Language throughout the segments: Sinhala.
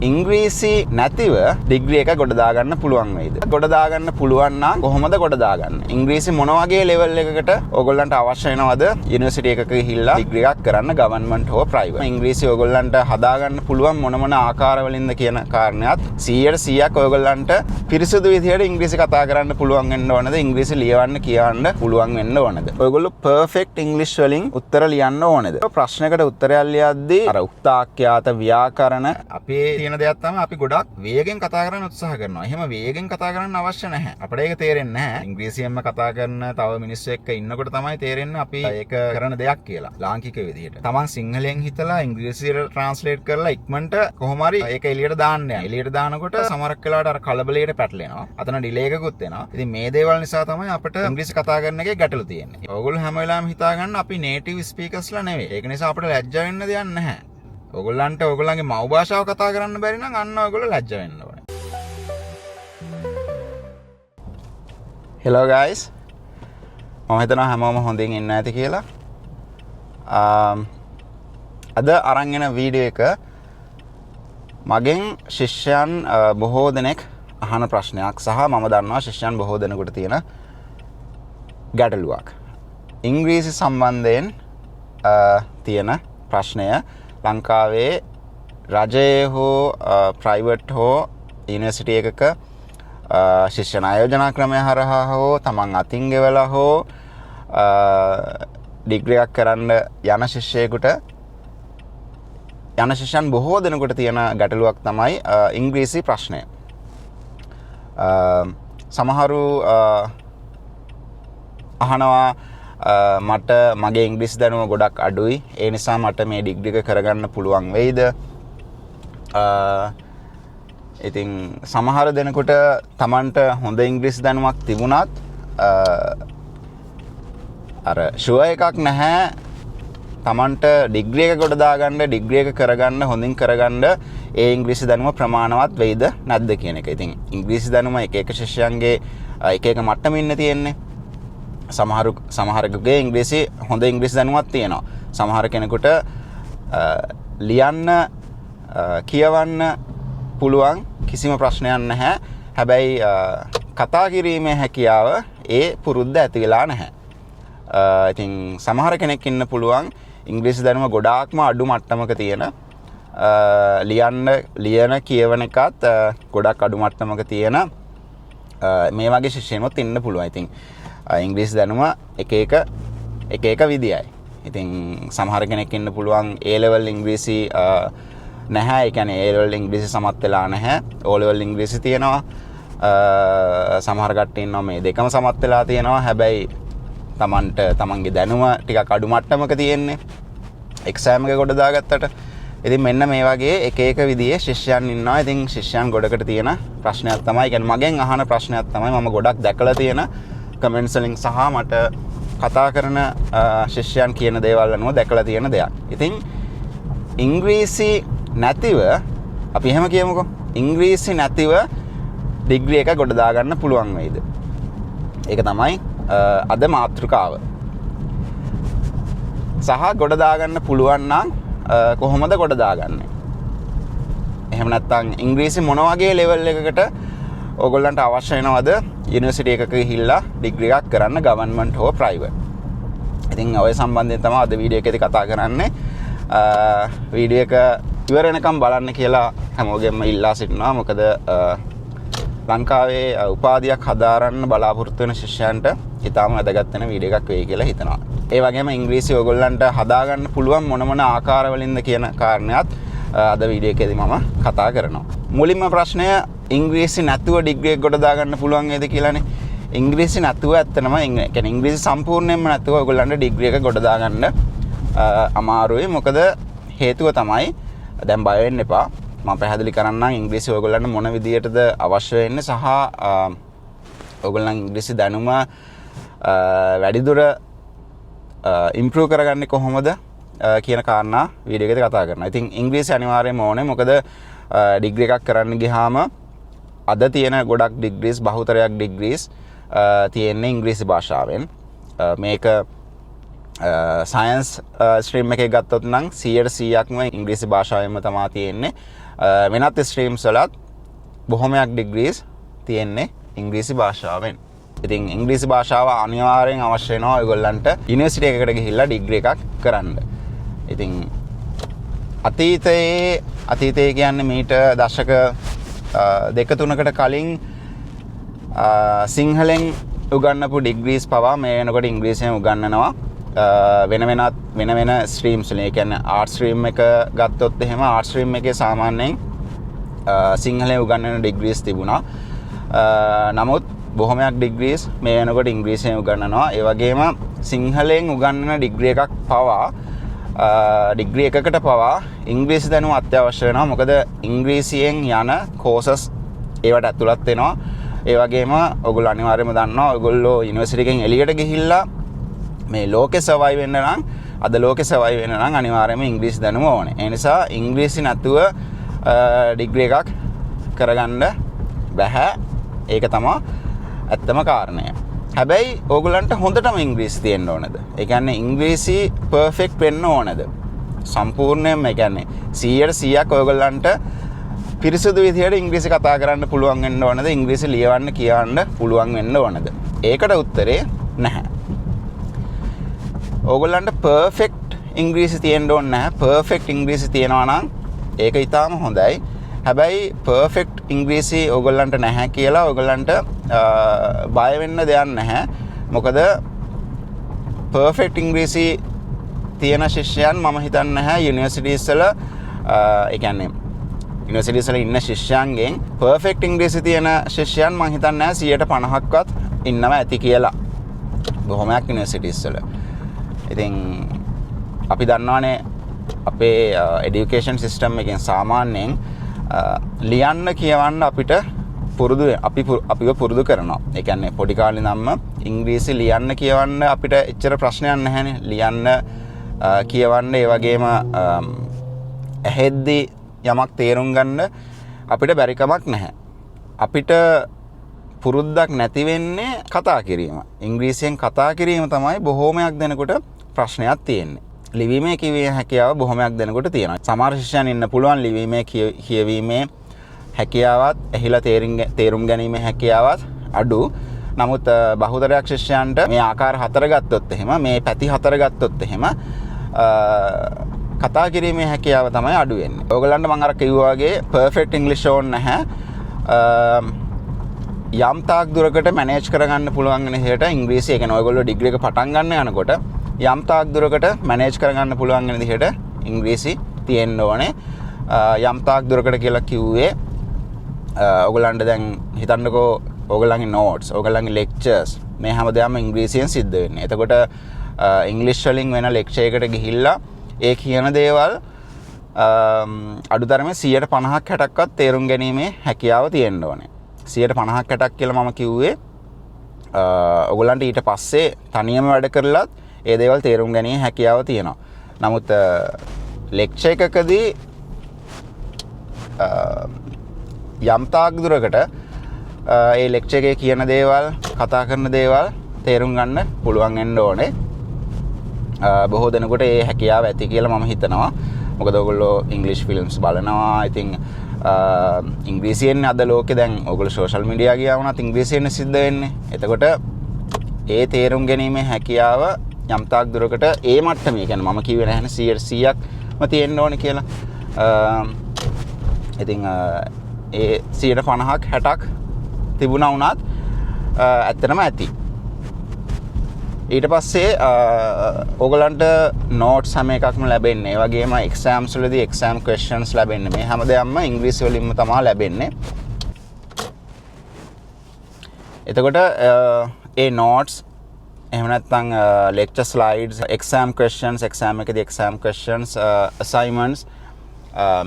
ඉංග්‍රීසි නැතිව ඩිග්‍රී එක ගොඩ දාගන්න පුළුවන් වෙයිද? ගොඩ දාගන්න පුළුවන් නම් කොහොමද ගොඩ දාගන්නේ? ඉංග්‍රීසි මොන වගේ ලෙවල් එකකට ඕගොල්ලන්ට අවශ්‍ය වෙනවද යුනිවර්සිටි එකක ගිහිල්ලා ඩිග්‍රී එකක් කරන්න ගවර්න්මන්ට් හෝ ප්‍රයිවට්? ඉංග්‍රීසි ඕගොල්ලන්ට හදාගන්න පුළුවන් මොන මොන ආකාරවලින්ද කියන කාරණයක් 100% ඕගොල්ලන්ට පිරිසුදු විදිහට ඉංග්‍රීසි කතා කරන්න පුළුවන් වෙන්න ඕනද? ඉංග්‍රීසි ලියවන්න කියන්න පුළුවන් වෙන්න ඕනද? ඔයගොල්ලෝ පර්ෆෙක්ට් ඉංග්ලිෂ් වලින් උත්තර ලියන්න ඕනද? ප්‍රශ්නයකට උත්තරයක් ලියද්දී අර උක්තාක්‍යාත ව්‍යාකරණ අපේ තියෙන දෙයක් තමයි අපි ගොඩක් වේගෙන් කතා කරන්න උත්සාහ කරනවා. එහෙම වේගෙන් කතා කරන්න අවශ්‍ය නැහැ. අපිට ඒක තේරෙන්නේ නැහැ. ඉංග්‍රීසියෙන්ම කතා කරන තව මිනිස්සු එක්ක ඉන්නකොට තමයි තේරෙන්නේ අපි ඒක කරන දෙයක් කියලා. ලාංකික විදිහට. තමන් සිංහලෙන් හිතලා ඉංග්‍රීසියට ට්‍රාන්ස්ලේට් කරලා ඉක්මනට කොහොම හරි ඒක එළියට දාන්න යනවා. එළියට දානකොට සමහරක් වෙලාවට අර කලබලයට පැටලෙනවා. අතන ඩිලේ එකකුත් එනවා. ඉතින් මේ දේවල් නිසා තමයි අපිට ඉංග්‍රීසි කතා කරන එකේ ගැටලු තියෙන්නේ. ඕගොල්ලෝ හැම වෙලාවෙම හිතා ගන්න අපි නේටිව් ස්පීකර්ස්ලා නෙවෙයි. ඒක නිසා අපිට ලැජ්ජ වෙන්න දෙයක් නැහැ. ඔයගොල්ලන්ට ඔයගොල්ලන්ගේ මව් භාෂාව කතා කරන්න බැරි නම් අන්න ඔයගොල්ලෝ ලැජ්ජ වෙන්න ඕනේ. Hello guys. මම හිතනවා හැමෝම හොඳින් ඉන්න ඇති කියලා. අද අරන් එන වීඩියෝ එක මගෙන් ශිෂ්‍යයන් බොහෝ දෙනෙක් අහන ප්‍රශ්නයක් සහ මම දන්නවා ශිෂ්‍යයන් බොහෝ දෙනෙකුට තියෙන ගැටලුවක්. ඉංග්‍රීසි සම්බන්ධයෙන් තියෙන ප්‍රශ්නය ලංකාවේ රජයේ හෝ ප්‍රයිවට් හෝ යුනිවර්සිටි එකක ශිෂ්‍යන ආයෝජනා ක්‍රමය හරහා හෝ තමන් අතින් ගෙවලා හෝ ඩිග්‍රී එකක් කරන්න යන ශිෂ්‍යයෙකුට යන ශිෂ්‍යයන් බොහෝ දෙනෙකුට තියෙන ගැටලුවක් තමයි ඉංග්‍රීසි ප්‍රශ්නය. සමහරු අහනවා මට මගේ ඉංග්‍රීසි දැනුම ගොඩක් අඩුයි. ඒ නිසා මට මේ ඩිග්‍රී එක කරගන්න පුළුවන් වෙයිද? ඉතින් සමහර දෙනෙකුට Tamanට හොඳ ඉංග්‍රීසි දැනුමක් තිබුණත් අර ෂුවර් එකක් නැහැ Tamanට ඩිග්‍රී එක ගොඩ දාගන්න ඩිග්‍රී එක කරගන්න හොඳින් කරගන්න ඒ ඉංග්‍රීසි දැනුම ප්‍රමාණවත් වෙයිද නැද්ද කියන එක. ඉතින් ඉංග්‍රීසි දැනුම එක එක ශිෂ්‍යයන්ගේ එක එක මට්ටමින් තියෙන්නේ. සමහරකුගේ ඉංග්‍රීසි හොඳ ඉංග්‍රීසි දැනුමක් තියෙනවා. සමහර කෙනෙකුට ලියන්න කියවන්න පුළුවන් කිසිම ප්‍රශ්නයක් නැහැ. හැබැයි කතා කිරීමේ හැකියාව ඒ පුරුද්ද ඇති වෙලා නැහැ. ඉතින් සමහර කෙනෙක් ඉන්න පුළුවන් ඉංග්‍රීසි දැනුම ගොඩාක්ම අඩු මට්ටමක තියෙන ලියන කියවන එකත් ගොඩක් අඩු මට්ටමක තියෙන මේ වගේ ශිෂ්‍යයන්වත් ඉන්න පුළුවන්. ඉතින් ඉංග්‍රීසි දැනුම එක එක විදියයි. ඉතින් සමහර කෙනෙක් ඉන්න පුළුවන් A level ඉංග්‍රීසි නැහැ. ඒ කියන්නේ A level ඉංග්‍රීසි සමත් වෙලා නැහැ. O level ඉංග්‍රීසි තියෙනවා. සමහර කට්ටිය ඉන්නවා මේ දෙකම සමත් වෙලා තියෙනවා. හැබැයි තමන්ගේ දැනුම ටිකක් අඩු මට්ටමක තියෙන්නේ. එක්සෑම් එක ගොඩ දාගත්තට. ඉතින් මෙන්න මේ වගේ එක එක විදිහේ ශිෂ්‍යයන් ඉන්නවා. ඉතින් ශිෂ්‍යයන් ගොඩකට තියෙන ප්‍රශ්නයක් තමයි කියන්නේ මගෙන් අහන ප්‍රශ්නයක් තමයි මම ගොඩක් දැකලා තියෙන කමෙන්ට්ස් වලින් සහ මට කතා කරන ශිෂ්‍යයන් කියන දේවල් අනුව දැකලා තියෙන දෙයක්. ඉතින් ඉංග්‍රීසි නැතිව අපි එහෙම කියමුකෝ. ඉංග්‍රීසි නැතිව ඩිග්‍රී එක ගොඩ දාගන්න පුළුවන් වෙයිද? ඒක තමයි අද මාතෘකාව. සහ ගොඩ දාගන්න පුළුවන් නම් කොහොමද ගොඩ දාගන්නේ? එහෙම නැත්නම් ඉංග්‍රීසි මොන වගේ ලෙවල් එකකට ඕගොල්ලන්ට අවශ්‍ය වෙනවද යුනිවර්සිටි එකක ගිහිල්ලා ඩිග්‍රී එකක් කරන්න ගවර්න්මන්ට් හෝ ප්‍රයිවට්? ඉතින් ඔය සම්බන්ධයෙන් තමයි අද වීඩියෝ එකේදී කතා කරන්නේ. වීඩියෝ එක ඉවර වෙනකම් බලන්න කියලා හැමෝගෙම ඉල්ලා සිටිනවා. මොකද ලංකාවේ උපාධියක් හදාරන්න බලාපොරොත්තු වෙන ශිෂ්‍යයන්ට ඉතාම වැදගත් වෙන වීඩියෝ එකක් වෙයි කියලා හිතනවා. ඒ වගේම ඉංග්‍රීසි ඕගොල්ලන්ට හදාගන්න පුළුවන් මොන මොන ආකාරවලින්ද කියන කාරණයක් අද වීඩියෝ එකේදී මම කතා කරනවා. මුලින්ම ප්‍රශ්නය ඉංග්‍රීසි නැතුව ඩිග්‍රී එක ගොඩ දාගන්න පුළුවන් වේද කියලානේ. ඉංග්‍රීසි නැතුව ඇත්තටම කියන්නේ ඉංග්‍රීසි සම්පූර්ණයෙන්ම නැතුව ඔයගොල්ලන්ට ඩිග්‍රී එක ගොඩ දාගන්න අමාරුයි. මොකද හේතුව තමයි දැන් බය වෙන්න එපා. මම පැහැදිලි කරන්නම් ඉංග්‍රීසි ඔයගොල්ලන්ට මොන විදියටද අවශ්‍ය වෙන්නේ සහ ඔයගොල්ලන් ඉංග්‍රීසි දැනුම වැඩිදුර ඉම්ප්‍රූව් කරගන්නේ කොහොමද කියන කාරණා වීඩියෝ එකේදී කතා කරනවා. ඉතින් ඉංග්‍රීසි අනිවාර්යයෙන්ම ඕනේ. මොකද ඩිග්‍රී එකක් කරන්න ගියාම අද තියෙන ගොඩක් ඩිග්‍රීස් බහුතරයක් ඩිග්‍රීස් තියෙන්නේ ඉංග්‍රීසි භාෂාවෙන්. මේක සයන්ස් ස්ට්‍රීම් එකේ ගත්තොත් නම් 100%ක්ම ඉංග්‍රීසි භාෂාවෙන්ම තමයි තියෙන්නේ. වෙනත් ස්ට්‍රීම්ස් වලත් බොහොමයක් ඩිග්‍රීස් තියෙන්නේ ඉංග්‍රීසි භාෂාවෙන්. ඉතින් ඉංග්‍රීසි භාෂාව අනිවාර්යෙන් අවශ්‍ය වෙනවා ඔයගොල්ලන්ට යුනිවර්සිටි එකකට ගිහිල්ලා ඩිග්‍රී එකක් කරන්න. ඉතින් අතීතයේ කියන්නේ මීට දශක 2-3කට කලින් සිංහලෙන් උගන්වපු ඩිග්‍රීස් පවා මේ වෙනකොට ඉංග්‍රීසියෙන් උගන්වනවා. වෙන ස්ට්‍රීම්ස් වලින්. ඒ කියන්නේ ආර්ට් ස්ට්‍රීම් එක ගත්තොත් එහෙම ආර්ට් ස්ට්‍රීම් එකේ සාමාන්‍යයෙන් සිංහලෙන් උගන්වන ඩිග්‍රීස් තිබුණා. නමුත් බොහොමයක් ඩිග්‍රීස් මේ වෙනකොට ඉංග්‍රීසියෙන් උගන්වනවා. ඒ වගේම සිංහලෙන් උගන්වන ඩිග්‍රී එකක් පවා ඩිග්‍රී එකකට පවා ඉංග්‍රීසි දැනුම අත්‍යවශ්‍ය වෙනවා. මොකද ඉංග්‍රීසියෙන් යන කෝසස් ඒවට ඇතුළත් වෙනවා. ඒ වගේම ඔයගොල්ලෝ අනිවාර්යයෙන්ම දන්නවා ඔයගොල්ලෝ යුනිවර්සිටි එකෙන් එළියට ගිහිල්ලා මේ ලෝකේ සර්වයිව් වෙන්න නම් අද ලෝකේ සර්වයිව් වෙන්න නම් අනිවාර්යයෙන්ම ඉංග්‍රීසි දැනුම ඕනේ. ඒ නිසා ඉංග්‍රීසි නැතුව ඩිග්‍රී එකක් කරගන්න බැහැ. ඒක තමයි ඇත්තම කාරණය. හැබැයි ඕගොල්ලන්ට හොඳටම ඉංග්‍රීසි තියෙන්න ඕනද? ඒ කියන්නේ ඉංග්‍රීසි පර්ෆෙක්ට් වෙන්න ඕනද? සම්පූර්ණයෙන්ම ඒ කියන්නේ 100%ක් ඔයගොල්ලන්ට පිරිසුදු විදිහට ඉංග්‍රීසි කතා කරන්න පුළුවන් වෙන්න ඕනද? ඉංග්‍රීසි ලියවන්න කියවන්න පුළුවන් වෙන්න ඕනද? ඒකට උත්තරේ නැහැ. ඕගොල්ලන්ට පර්ෆෙක්ට් ඉංග්‍රීසි තියෙන්න ඕනේ නැහැ. පර්ෆෙක්ට් ඉංග්‍රීසි තියෙනවා නම් ඒක ඊටාම හොඳයි. හැබැයි පර්ෆෙක්ට් ඉංග්‍රීසි ඕගොල්ලන්ට නැහැ කියලා ඕගොල්ලන්ට බය වෙන්න දෙයක් නැහැ. මොකද පර්ෆෙක්ට් ඉංග්‍රීසි තියෙන ශිෂ්‍යයන් මම හිතන්නේ නැහැ යුනිවර්සිටිස් වල ඒ කියන්නේ යුනිවර්සිටිස් වල ඉන්න ශිෂ්‍යයන්ගෙන් පර්ෆෙක්ට් ඉංග්‍රීසි තියෙන ශිෂ්‍යයන් මම හිතන්නේ නැහැ 50%ක්වත් ඉන්නවා ඇති කියලා. බොහොමයක් යුනිවර්සිටිස් වල. ඉතින් අපි දන්නවානේ අපේ এডুকেෂන් සිස්ටම් එකෙන් සාමාන්‍යයෙන් ලියන්න කියවන්න අපිට අපිව පුරුදු කරනවා. ඒ කියන්නේ පොඩි කාලේ ඉඳන්ම ඉංග්‍රීසි ලියන්න කියවන්න අපිට එච්චර ප්‍රශ්නයක් නැහැනේ. ලියන්න කියවන්න ඒ වගේම ඇහෙද්දි යමක් තේරුම් ගන්න අපිට බැරි කමක් නැහැ. අපිට පුරුද්දක් නැති වෙන්නේ කතා කිරීම. ඉංග්‍රීසියෙන් කතා කිරීම තමයි බොහෝමයක් දෙනකොට ප්‍රශ්නයක් තියෙන්නේ. ලිවීමේ කියවිය හැකියාව බොහොමයක් දෙනකොට තියෙනවා. සමහර ශිෂ්‍යයන් ඉන්න පුළුවන් ලිවීමේ කියවීමේ හැකියාවත් ඇහිලා තේරුම් ගැනීමේ හැකියාවත් අඩු. නමුත් බහුතරයක් ශිෂ්‍යයන්ට මේ ආකාර 4 ගත්තොත් එහෙම මේ පැති 4 ගත්තොත් එහෙම කතා කිරීමේ හැකියාව තමයි අඩු වෙන්නේ. ඕගොල්ලන්ට මම අර කිව්වා වගේ පර්ෆෙක්ට් ඉංග්‍රීසි ඕන නැහැ. යම් තාක් දුරකට මැනේජ් කරගන්න පුළුවන් වෙන විදිහට ඉංග්‍රීසි ඒ කියන්නේ ඔයගොල්ලෝ ඩිග්‍රී එක පටන් ගන්න යනකොට යම් තාක් දුරකට මැනේජ් කරගන්න පුළුවන් වෙන විදිහට ඉංග්‍රීසි තියෙන්න ඕනේ. යම් තාක් දුරකට කියලා කිව්වේ ඔයගොල්ලන්ට දැන් හිතන්නකෝ ඔයගොල්ලන්ගේ නෝට්ස්, ඔයගොල්ලන්ගේ ලෙක්චර්ස් මේ හැමදේම ඉංග්‍රීසියෙන් සිද්ධ වෙන්නේ. එතකොට ඉංග්‍රීසි වලින් වෙන ලෙක්චර් එකකට ගිහිල්ලා ඒ කියන දේවල් අඩුතරමේ 50%ක් 60ක්වත් තේරුම් ගැනීමේ හැකියාව තියෙන්න ඕනේ. 50%ක් 60ක් කියලා මම කිව්වේ ඔයගොල්ලන්ට ඊට පස්සේ තනියම වැඩ කරලත් ඒ දේවල් තේරුම් ගැනීම හැකියාව තියෙනවා. නමුත් ලෙක්චර් එකකදී යම් තාක් දුරකට ඒ ලෙක්චර් එකේ කියන දේවල්, කතා කරන දේවල් තේරුම් ගන්න පුළුවන් වෙන්න ඕනේ. බොහෝ දෙනෙකුට ඒ හැකියාව ඇති කියලා මම හිතනවා. මොකද ඔයගොල්ලෝ ඉංග්‍රීසි ෆිල්ම්ස් බලනවා. ඉතින් ඉංග්‍රීසියෙන් අද ලෝකේ දැන් ඔයගොල්ලෝ සෝෂල් මීඩියා ගියා වුණත් ඉංග්‍රීසියෙන් සිද්ධ වෙන්නේ. එතකොට ඒ තේරුම් ගැනීමේ හැකියාව යම් තාක් දුරකට ඒ මට්ටමේ කියන්නේ මම කිව්වේ නැහැනේ 100%ක්ම තියෙන්න ඕනේ කියලා. ඉතින් ඒ 50%ක් 60ක් තිබුණා වුණත් ඇත්තටම ඇති. ඊට පස්සේ ඕගලන්ට නෝට්ස් හැම එකක්ම ලැබෙන්නේ. ඒ වගේම එක්සෑම්ස් වලදී එක්සෑම් ක්වෙස්චන්ස් ලැබෙන්නේ. මේ හැමදේම ඉංග්‍රීසි වලින්ම තමයි ලැබෙන්නේ. එතකොට ඒ නෝට්ස් එහෙම නැත්නම් lecture slides, exam questions, exam එකේදී එක්සෑම් ක්වෙස්චන්ස්, අසයින්මන්ට්ස්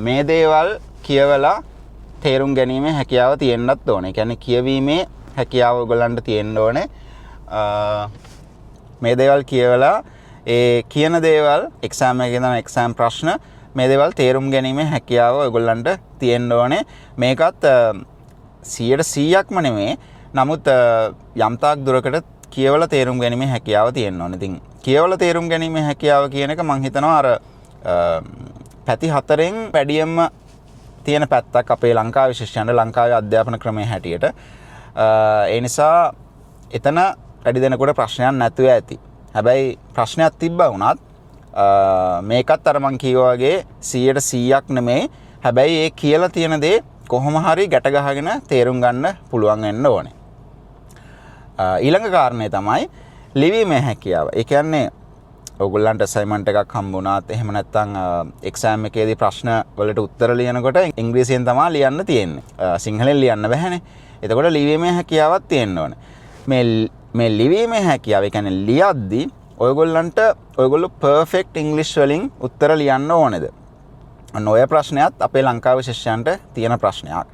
මේ දේවල් කියවලා තේරුම් ගැනීමේ හැකියාව තියෙන්නත් ඕනේ. ඒ කියන්නේ කියවීමේ හැකියාව ඔයගලන්ට තියෙන්න ඕනේ. මේ දේවල් කියවලා ඒ කියන දේවල් එක්සෑම් එකේ නම් එක්සෑම් ප්‍රශ්න මේ දේවල් තේරුම් ගැනීමේ හැකියාව ඔයගලන්ට තියෙන්න ඕනේ. මේකත් 100%ක්ම නෙමෙයි. නමුත් යම් තාක් දුරකට කියවලා තේරුම් ගැනීමේ හැකියාව තියෙන්න ඕනේ. ඉතින් කියවලා තේරුම් ගැනීමේ හැකියාව කියන එක මම හිතනවා අර පැති හතරෙන් වැඩියෙන්ම තියෙන පැත්තක් අපේ ලංකාවේ ශිෂ්‍යයන්ට ලංකාවේ අධ්‍යාපන ක්‍රමයේ හැටියට. ඒ නිසා එතන වැඩි දෙනෙකුට ප්‍රශ්නයක් නැතුව ඇති. හැබැයි ප්‍රශ්නයක් තිබ්බා වුණත් මේකත් අර මං කිව්වා වගේ 100%ක් නෙමෙයි. හැබැයි ඒ කියලා තියෙන දේ කොහොම හරි ගැට ගහගෙන තේරුම් ගන්න පුළුවන් වෙන්න ඕනේ. ඊළඟ කාරණේ තමයි ලිවීමේ හැකියාව. ඒ කියන්නේ ඔයගොල්ලන්ට අසයින්මන්ට් එකක් හම්බුණාත් එහෙම නැත්නම් එක්සෑම් එකේදී ප්‍රශ්න වලට උත්තර ලියනකොට ඉංග්‍රීසියෙන් තමයි ලියන්න තියෙන්නේ. සිංහලෙන් ලියන්න බැහැනේ. එතකොට ලිවීමේ හැකියාවක් තියෙන්න ඕනේ. මේ ලිවීමේ හැකියාව, ඒ කියන්නේ ලියද්දී ඔයගොල්ලෝ පර්ෆෙක්ට් ඉංග්‍රීසි වලින් උත්තර ලියන්න ඕනේද? අන්න ඔය ප්‍රශ්නයත් අපේ ලංකාවේ ශිෂ්‍යයන්ට තියෙන ප්‍රශ්නයක්.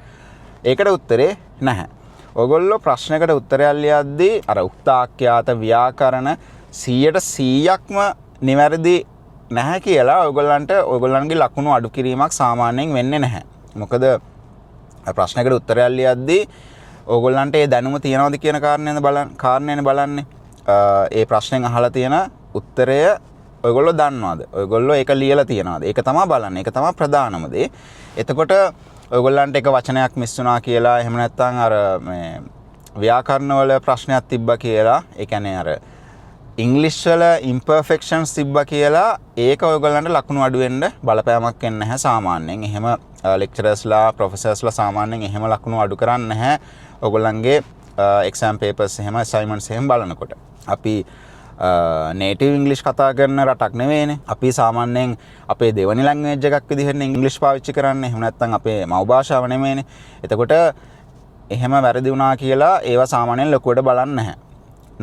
ඒකට උත්තරේ නැහැ. ඔයගොල්ලෝ ප්‍රශ්නයකට උත්තරයක් ලියද්දී අර උක්තාක්‍යාත ව්‍යාකරණ 100%ක්ම නිවැරදි නැහැ කියලා ඔයගොල්ලන්ගේ ලකුණු අඩු කිරීමක් සාමාන්‍යයෙන් වෙන්නේ නැහැ. මොකද ප්‍රශ්නයකට උත්තරයක් ලියද්දී ඔයගොල්ලන්ට ඒ දැනුම තියනවද කියන කාරණේනේ බලන්නේ. ඒ ප්‍රශ්නෙන් අහලා තියෙන උත්තරය ඔයගොල්ලෝ දන්නවද? ඔයගොල්ලෝ ඒක ලියලා තියනවද? ඒක තමයි බලන්නේ. ඒක තමයි ප්‍රධානම දේ. එතකොට ඔයගොල්ලන්ට එක වචනයක් මිස් වුණා කියලා එහෙම නැත්නම් අර මේ ව්‍යාකරණ වල ප්‍රශ්නයක් තිබ්බා කියලා, ඒ කියන්නේ අර ඉංග්‍රීසි වල ඉම්පර්ෆෙක්ෂන්ස් තිබ්බා කියලා ඒක ඔයගොල්ලන්ට ලකුණු අඩු වෙන්න බලපෑමක් වෙන්නේ නැහැ සාමාන්‍යයෙන්. එහෙම ලෙක්චරර්ස්ලා ප්‍රොෆෙසර්ස්ලා සාමාන්‍යයෙන් එහෙම ලකුණු අඩු කරන්නේ නැහැ ඔයගොල්ලන්ගේ එක්සෑම් පේපර්ස් එහෙම අසයින්මන්ට්ස් එහෙම බලනකොට. අපි නේටිව් ඉංග්‍රීසි කතා කරන රටක් නෙවෙයිනේ. අපි සාමාන්‍යයෙන් අපේ දෙවනි ලැන්ග්වේජ් එකක් විදිහට ඉංග්‍රීසි පාවිච්චි කරන්නේ. එහෙම නැත්නම් අපේ මව් භාෂාව නෙමෙයිනේ. එතකොට එහෙම වැරදි වුණා කියලා ඒවා සාමාන්‍යයෙන් ලොකුවට බලන්නේ නැහැ.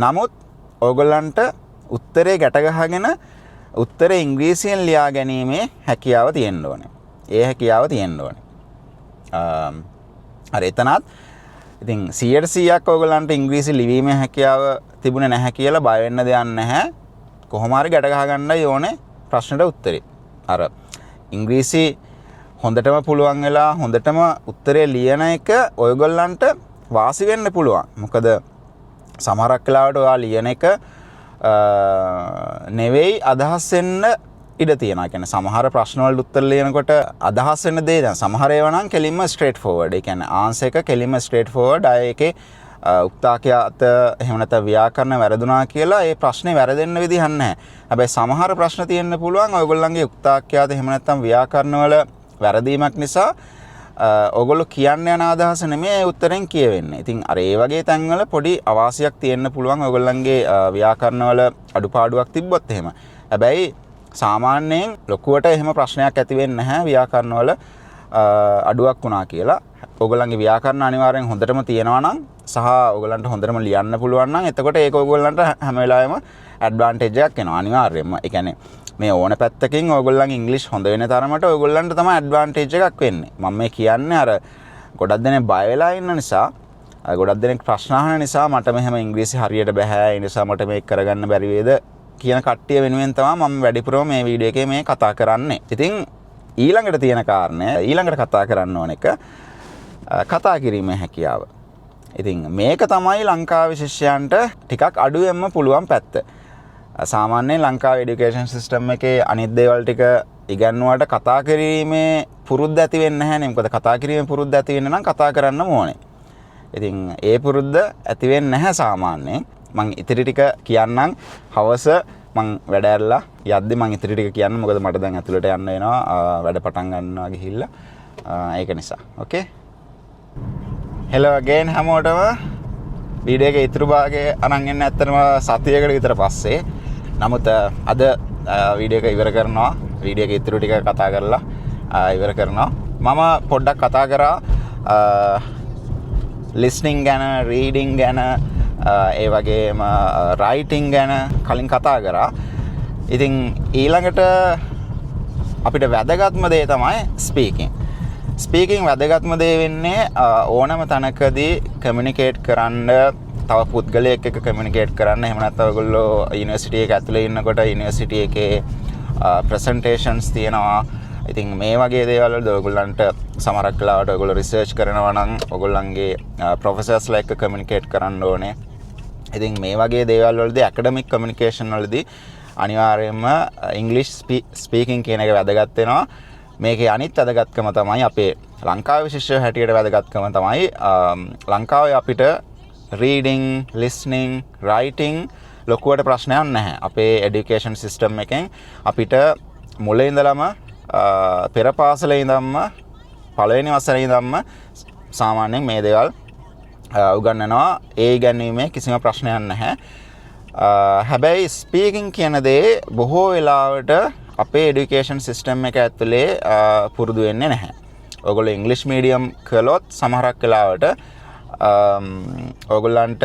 නමුත් ඔයගොල්ලන්ට උත්තරේ ගැට ගහගෙන උත්තරේ ඉංග්‍රීසියෙන් ලියා ගැනීමේ හැකියාව තියෙන්න ඕනේ. ඒ හැකියාව තියෙන්න ඕනේ. අර එතනත් ඉතින් 100%ක් ඔයගොල්ලන්ට ඉංග්‍රීසි ලිවීමේ හැකියාව තිබුණේ නැහැ කියලා බය වෙන්න දෙයක් නැහැ. කොහොම හරි ගැට ගහ ගන්නයි ඕනේ ප්‍රශ්නෙට උත්තරේ. අර ඉංග්‍රීසි හොඳටම පුළුවන් වෙලා හොඳටම උත්තරේ ලියන එක ඔයගොල්ලන්ට වාසි වෙන්න පුළුවන්. මොකද සමහරක් වෙලාවට ඔයා ලියන එක නෙවෙයි අදහස් වෙන්න ඉඩ තියෙනවා. කියන්නේ සමහර ප්‍රශ්න වලට උත්තර ලියනකොට අදහස් වෙන දේ දැන් සමහර ඒවා නම් කෙලින්ම ස්ට්‍රේට් ෆෝවර්ඩ්. ඒ කියන්නේ ආන්සර් එක කෙලින්ම ස්ට්‍රේට් ෆෝවර්ඩ්. ඒකේ උක්තාක්‍යාත එහෙම නැත්නම් ව්‍යාකරණ වැරදුනා කියලා ඒ ප්‍රශ්නේ වැරදෙන්න විදිහක් නැහැ. හැබැයි සමහර ප්‍රශ්න තියෙන්න පුළුවන් ඔයගොල්ලන්ගේ උක්තාක්‍යාත එහෙම නැත්නම් ව්‍යාකරණ වල වැරදීමක් නිසා ඔයගොල්ලෝ කියන්න යන අදහස නෙමෙයි උත්තරෙන් කියවෙන්නේ. ඉතින් අර ඒ වගේ තැන්වල පොඩි අවාසියක් තියෙන්න පුළුවන් ඔයගොල්ලන්ගේ ව්‍යාකරණ වල අඩුපාඩුවක් තිබ්බොත් එහෙම. හැබැයි සාමාන්‍යයෙන් ලොකුවට එහෙම ප්‍රශ්නයක් ඇති වෙන්නේ නැහැ ව්‍යාකරණ වල අඩුවක් වුණා කියලා. ඔයගොල්ලන්ගේ ව්‍යාකරණ අනිවාර්යෙන් හොඳටම තියෙනවා නම් සහ ඔයගොල්ලන්ට හොඳටම ලියන්න පුළුවන් නම් එතකොට ඒක ඔයගොල්ලන්ට හැම වෙලාවෙම ඇඩ්වාන්ටේජ් එකක් එනවා අනිවාර්යයෙන්ම. ඒ කියන්නේ මේ ඕන පැත්තකින් ඔයගොල්ලන්ගේ ඉංග්‍රීසි හොඳ වෙන තරමට ඔයගොල්ලන්ට තමයි ඇඩ්වාන්ටේජ් එකක් වෙන්නේ. මම මේ කියන්නේ අර ගොඩක් දෙනෙක් බය වෙලා ඉන්න නිසා, ගොඩක් දෙනෙක් ප්‍රශ්න අහන නිසා මට මෙහෙම ඉංග්‍රීසි හරියට බෑ, ඒ නිසා මට මේක කරගන්න බැරි වේද කියන කට්ටිය වෙනුවෙන් තමයි මම වැඩිපුරම මේ වීඩියෝ එකේ මේ කතා කරන්නේ. ඉතින් ඊළඟට තියෙන කාරණය, ඊළඟට කතා කරන්න ඕන එක කතා කිරීමේ හැකියාව. ඉතින් මේක තමයි ලංකාවේ ශිෂ්‍යයන්ට ටිකක් අඩුවෙන්ම පුළුවන් පැත්ත. සාමාන්‍යයෙන් ලංකාවේ এডুকেෂන් සිස්ටම් එකේ අනිත් දේවල් ටික ඉගෙනුවාට කතා කිරීමේ පුරුද්ද ඇති වෙන්නේ නැහැ නේ. මොකද කතා කිරීමේ පුරුද්ද ඇති වෙන්න නම් කතා කරන්න ඕනේ. ඉතින් ඒ පුරුද්ද ඇති වෙන්නේ නැහැ සාමාන්‍යයෙන්. මං ඉතිරි ටික කියන්නම්. හවස මං වැඩ ඇරලා යද්දි මං ඉතිරි ටික කියන්න. මොකද මට දැන් ඇතුළට යන්න වෙනවා. වැඩ පටන් ගන්නවා ගිහිල්ලා. ඒක නිසා. ඕකේ. hello again හැමෝටම. වීඩියෝ එකේ ඉතුරු භාගය අරන් එන්න ඇත්තටම සතියකට විතර පස්සේ. නමුත් අද වීඩියෝ එක ඉවර කරනවා. වීඩියෝ එකේ ඉතුරු ටික කතා කරලා ඉවර කරනවා. මම පොඩ්ඩක් කතා කරා listening ගැන, reading ගැන, ඒ වගේම writing ගැන කලින් කතා කරා. ඉතින් ඊළඟට අපිට වැදගත්ම දේ තමයි speaking. ස්පීකින් වැදගත්ම දේ වෙන්නේ ඕනම තැනකදී කමියුනිකේට් කරන්න, තව පුද්ගලයෙක් එක්ක කමියුනිකේට් කරන්න. එහෙම නැත්නම් ඔයගොල්ලෝ යුනිවර්සිටි එක ඇතුලේ ඉන්නකොට යුනිවර්සිටි එකේ ප්‍රසන්ටේෂන්ස් තියෙනවා. ඉතින් මේ වගේ දේවල් වලදී ඔයගොල්ලන්ට සමහරක් වෙලාවට ඔයගොල්ලෝ රිසර්ච් කරනවා නම් ඔයගොල්ලන්ගේ ප්‍රොෆෙසර්ස්ලා එක්ක කමියුනිකේට් කරන්න ඕනේ. ඉතින් මේ වගේ දේවල් වලදී ඇකඩමික් කමියුනිකේෂන් වලදී අනිවාර්යයෙන්ම ඉංග්‍රීසි ස්පීකින් කියන එක වැදගත් වෙනවා. මේකේ අනිත් වැදගත්කම තමයි අපේ ලංකාවේ ශිෂ්‍ය හැටියට වැදගත්කම තමයි ලංකාවේ අපිට රීඩින්, ලිස්නින්, රයිටින් ලොකුවට ප්‍රශ්නයක් නැහැ. අපේ এডুকেෂන් සිස්ටම් එකෙන් අපිට මුලින් ඉඳලම පෙර පාසලේ ඉඳන්ම පළවෙනි වසරේ ඉඳන්ම සාමාන්‍යයෙන් මේ දේවල් උගන්වනවා. ඒ ඉගැන්වීමේ කිසිම ප්‍රශ්නයක් නැහැ. හැබැයි ස්පීකින් කියන දේ බොහෝ වෙලාවට අපේ এডুকেෂන් සිස්ටම් එක ඇතුලේ පුරුදු වෙන්නේ නැහැ. ඔයගොල්ලෝ ඉංග්‍රීසි මීඩියම් කළොත් සමහරක් වෙලාවට ඔයගොල්ලන්ට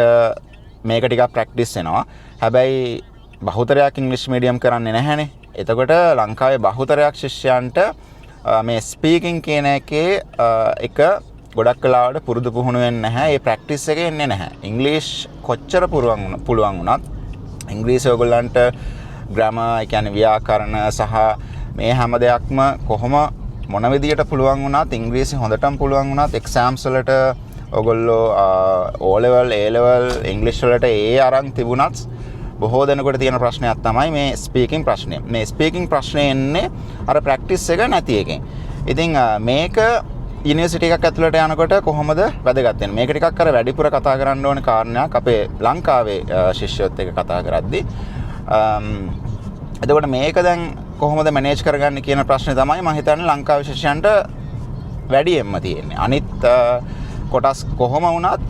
මේක ටිකක් ප්‍රැක්ටිස් වෙනවා. හැබැයි බහුතරයක් ඉංග්‍රීසි මීඩියම් කරන්නේ නැහැනේ. එතකොට ලංකාවේ බහුතරයක් ශිෂ්‍යයන්ට මේ ස්පීකින් කියන එකේ එක ගොඩක් වෙලාවට පුරුදු පුහුණු වෙන්නේ නැහැ. ඒ ප්‍රැක්ටිස් එක එන්නේ නැහැ. ඉංග්‍රීසි කොච්චර පුළුවන් වුණත් ඉංග්‍රීසි ඔයගොල්ලන්ට ග්‍රැමර්, ඒ කියන්නේ ව්‍යාකරණ සහ මේ හැම දෙයක්ම කොහොම මොන විදියට පුළුවන් වුණත් ඉංග්‍රීසි හොඳටම පුළුවන් වුණත් එක්සෑම්ස් වලට ඔයගොල්ලෝ O level, A level ඉංග්‍රීසි වලට ඒ අරන් තිබුණත් බොහෝ දෙනෙකුට තියෙන ප්‍රශ්නයක් තමයි මේ ස්පීකින් ප්‍රශ්නය. මේ ස්පීකින් ප්‍රශ්නේ එන්නේ අර ප්‍රැක්ටිස් එක නැති එකෙන්. ඉතින් මේක යුනිවර්සිටි එකක් ඇතුළට යනකොට කොහොමද වැදගත් වෙන්නේ? මේක ටිකක් අර වැඩිපුර කතා කරන්න ඕන කාරණයක් අපේ ලංකාවේ ශිෂ්‍යයොත් එක්ක කතා කරද්දී. එතකොට මේක දැන් කොහොමද මැනේජ් කරගන්නේ කියන ප්‍රශ්නේ තමයි මම හිතන්නේ ලංකාවේ ශිෂ්‍යයන්ට වැඩියෙන්ම තියෙන්නේ. අනිත් කොටස් කොහොම වුණත්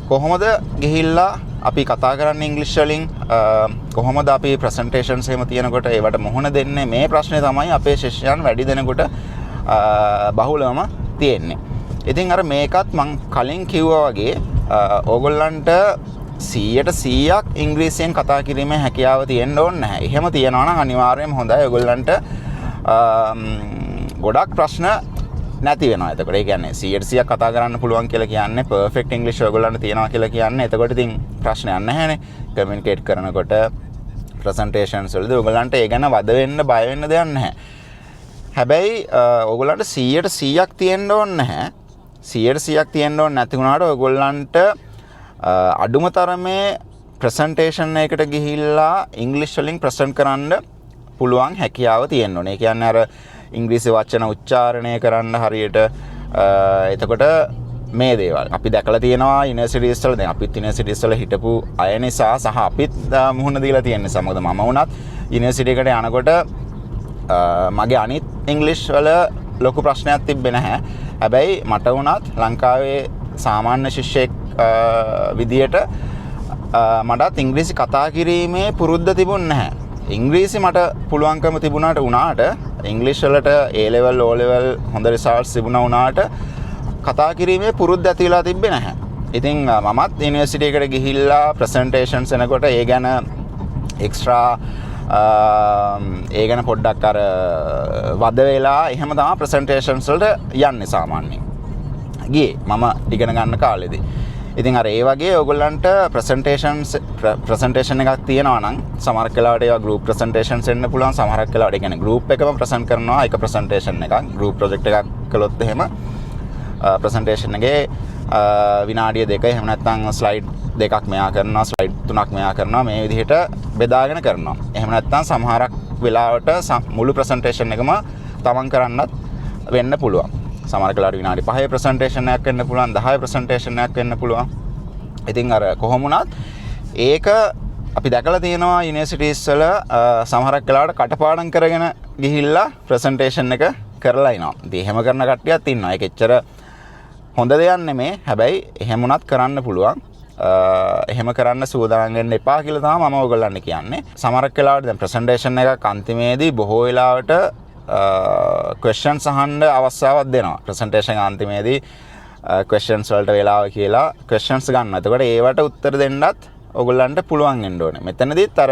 කොහොමද ගිහිල්ලා අපි කතා කරන්නේ ඉංග්‍රීසි වලින්, කොහොමද අපි ප්‍රසන්ටේෂන්ස් එහෙම තියෙනකොට ඒවට මුහුණ දෙන්නේ, මේ ප්‍රශ්නේ තමයි අපේ ශිෂ්‍යයන් වැඩි දෙනෙකුට බහුලවම තියෙන්නේ. ඉතින් අර මේකත් මං කලින් කිව්වා වගේ ඕගොල්ලන්ට 100% ඉංග්‍රීසියෙන් කතා කිරීමේ හැකියාව තියෙන්න ඕනේ නැහැ. එහෙම තියනවා නම් අනිවාර්යයෙන්ම හොඳයි. ඔයගොල්ලන්ට ගොඩක් ප්‍රශ්න නැති වෙනවා. එතකොට ඒ කියන්නේ 100% කතා කරන්න පුළුවන් කියලා කියන්නේ පර්ෆෙක්ට් ඉංග්‍රීසි ඔයගොල්ලන්ට තියෙනවා කියලා කියන්නේ. එතකොට ඉතින් ප්‍රශ්නයක් නැහැනේ. කමියුනිකේට් කරනකොට ප්‍රසන්ටේෂන්ස් වලදී ඔයගොල්ලන්ට ඒ ගැන වද වෙන්න බය වෙන්න දෙයක් නැහැ. හැබැයි ඔයගොල්ලන්ට 100%ක් තියෙන්න ඕනේ නැහැ. 100%ක් තියෙන්න ඕනේ නැති වුණාට ඔයගොල්ලන්ට අඩුම තරමේ ප්‍රසන්ටේෂන් එකකට ගිහිල්ලා ඉංග්‍රීසි වලින් ප්‍රසන්ට් කරන්න පුළුවන් හැකියාව තියෙන්න ඕනේ. ඒ කියන්නේ අර ඉංග්‍රීසි වචන උච්චාරණය කරන්න හරියට එතකොට මේ දේවල් අපි දැකලා තියෙනවා යුනිවර්සිටිස් වල. දැන් අපිත් යුනිවර්සිටිස් වල හිටපු අය නිසා සහ අපිත් මුහුණ දීලා තියෙන නිසා. මොකද මම වුණත් යුනිවර්සිටි එකට යනකොට මගේ අනිත් ඉංග්‍රීසි වල ලොකු ප්‍රශ්නයක් තිබ්බේ නැහැ. හැබැයි මට වුණත් ලංකාවේ සාමාන්‍ය ශිෂ්‍යෙක් විදියට මටත් ඉංග්‍රීසි කතා කිරීමේ පුරුද්ද තිබුණ නැහැ. ඉංග්‍රීසි මට පුළුවන්කම තිබුණාට වුණාට ඉංග්‍රීසි වලට A level, O level හොඳ රිසල්ට්ස් තිබුණා වුණාට කතා කිරීමේ පුරුද්ද ඇති වෙලා තිබ්බේ නැහැ. ඉතින් මමත් යුනිවර්සිටි එකට ගිහිල්ලා ප්‍රසන්ටේෂන්ස් එනකොට ඒ ගැන එක්ස්ට්‍රා ඒ ගැන පොඩ්ඩක් අර වද වෙලා එහෙම තමයි ප්‍රසන්ටේෂන්ස් වලට යන්නේ සාමාන්‍යයෙන්. ගියේ මම ඉගෙන ගන්න කාලෙදී. ඉතින් අර ඒ වගේ ඔයගොල්ලන්ට ප්‍රසන්ටේෂන් එකක් තියෙනවා නම් සමහරක් වෙලාවට ඒවා ගෲප් ප්‍රසන්ටේෂන්ස් එන්න පුළුවන්. සමහරක් වෙලාවට ඒ කියන්නේ ගෲප් එකම ප්‍රසන්ට් කරනවා එක ප්‍රසන්ටේෂන් එකක්. ගෲප් ප්‍රොජෙක්ට් එකක් කළොත් එහෙම ප්‍රසන්ටේෂන් එකේ විනාඩිය 2 එහෙම නැත්නම් ස්ලයිඩ් 2ක් මෙයා කරනවා, ස්ලයිඩ් 3ක් මෙයා කරනවා, මේ විදිහට බෙදාගෙන කරනවා. එහෙම නැත්නම් සමහරක් වෙලාවට මුළු ප්‍රසන්ටේෂන් එකම තමන් කරන්නත් වෙන්න පුළුවන්. සමහරක් වෙලාවට විනාඩි 5 ප්‍රසන්ටේෂන් එකක් වෙන්න පුළුවන්, 10 ප්‍රසන්ටේෂන් එකක් වෙන්න පුළුවන්. ඉතින් අර කොහොම වුණත් ඒක අපි දැකලා තියෙනවා යුනිවර්සිටිස් වල සමහරක් වෙලාවට කටපාඩම් කරගෙන ගිහිල්ලා ප්‍රසන්ටේෂන් එක කරලා එනවා. ඉතින් එහෙම කරන කට්ටියක් ඉන්නවා. ඒක එච්චර හොඳ දෙයක් නෙමේ. හැබැයි එහෙම වුණත් කරන්න පුළුවන්. එහෙම කරන්න සූදානම් වෙන්න එපා කියලා තමයි මම ඔයගොල්ලන්ට කියන්නේ. සමහරක් වෙලාවට දැන් ප්‍රසන්ටේෂන් එකක් අන්තිමේදී බොහෝ වෙලාවට questions අහන්න අවස්ථාවක් දෙනවා. ප්‍රසන්ටේෂන් අන්තිමේදී questions වලට වෙලාව කියලා questions ගන්නවා. එතකොට ඒවට උත්තර දෙන්නත් ඔයගොල්ලන්ට පුළුවන් වෙන්න ඕනේ. මෙතනදිත් අර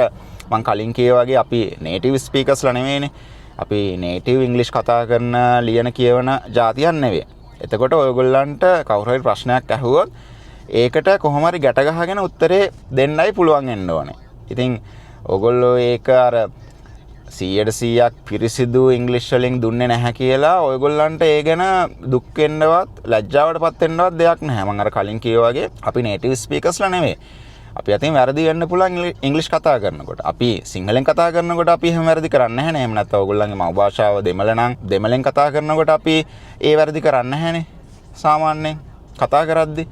මම කලින් කිව්වා වගේ අපි native speakersලා නෙමෙයිනේ. අපි native English කතා කරන, ලියන, කියවන જાතියක් නෙවෙයි. එතකොට ඔයගොල්ලන්ට කවුරු හරි ප්‍රශ්නයක් අහුවොත් ඒකට කොහොම හරි ගැට ගහගෙන උත්තරේ දෙන්නයි පුළුවන් වෙන්න ඕනේ. ඉතින් ඔයගොල්ලෝ ඒක අර 100%ක් පිරිසිදු ඉංග්‍රීසි වලින් දුන්නේ නැහැ කියලා ඔයගොල්ලන්ට ඒ ගැන දුක් වෙන්නවත් ලැජ්ජාවටපත් වෙන්නවත් දෙයක් නැහැ. මම අර කලින් කිව්වා වගේ අපි native speakersලා නෙවෙයි. අපි අතින් වැරදි වෙන්න පුළුවන් ඉංග්‍රීසි කතා කරනකොට. අපි සිංහලෙන් කතා කරනකොට අපි එහෙම වැරදි කරන්නේ නැහැ නේ. එහෙම නැත්නම් ඔයගොල්ලන්ගේ මව් භාෂාව දෙමළ නම් දෙමළෙන් කතා කරනකොට අපි ඒ වැරදි කරන්නේ නැහැනේ. සාමාන්‍යයෙන් කතා කරද්දි.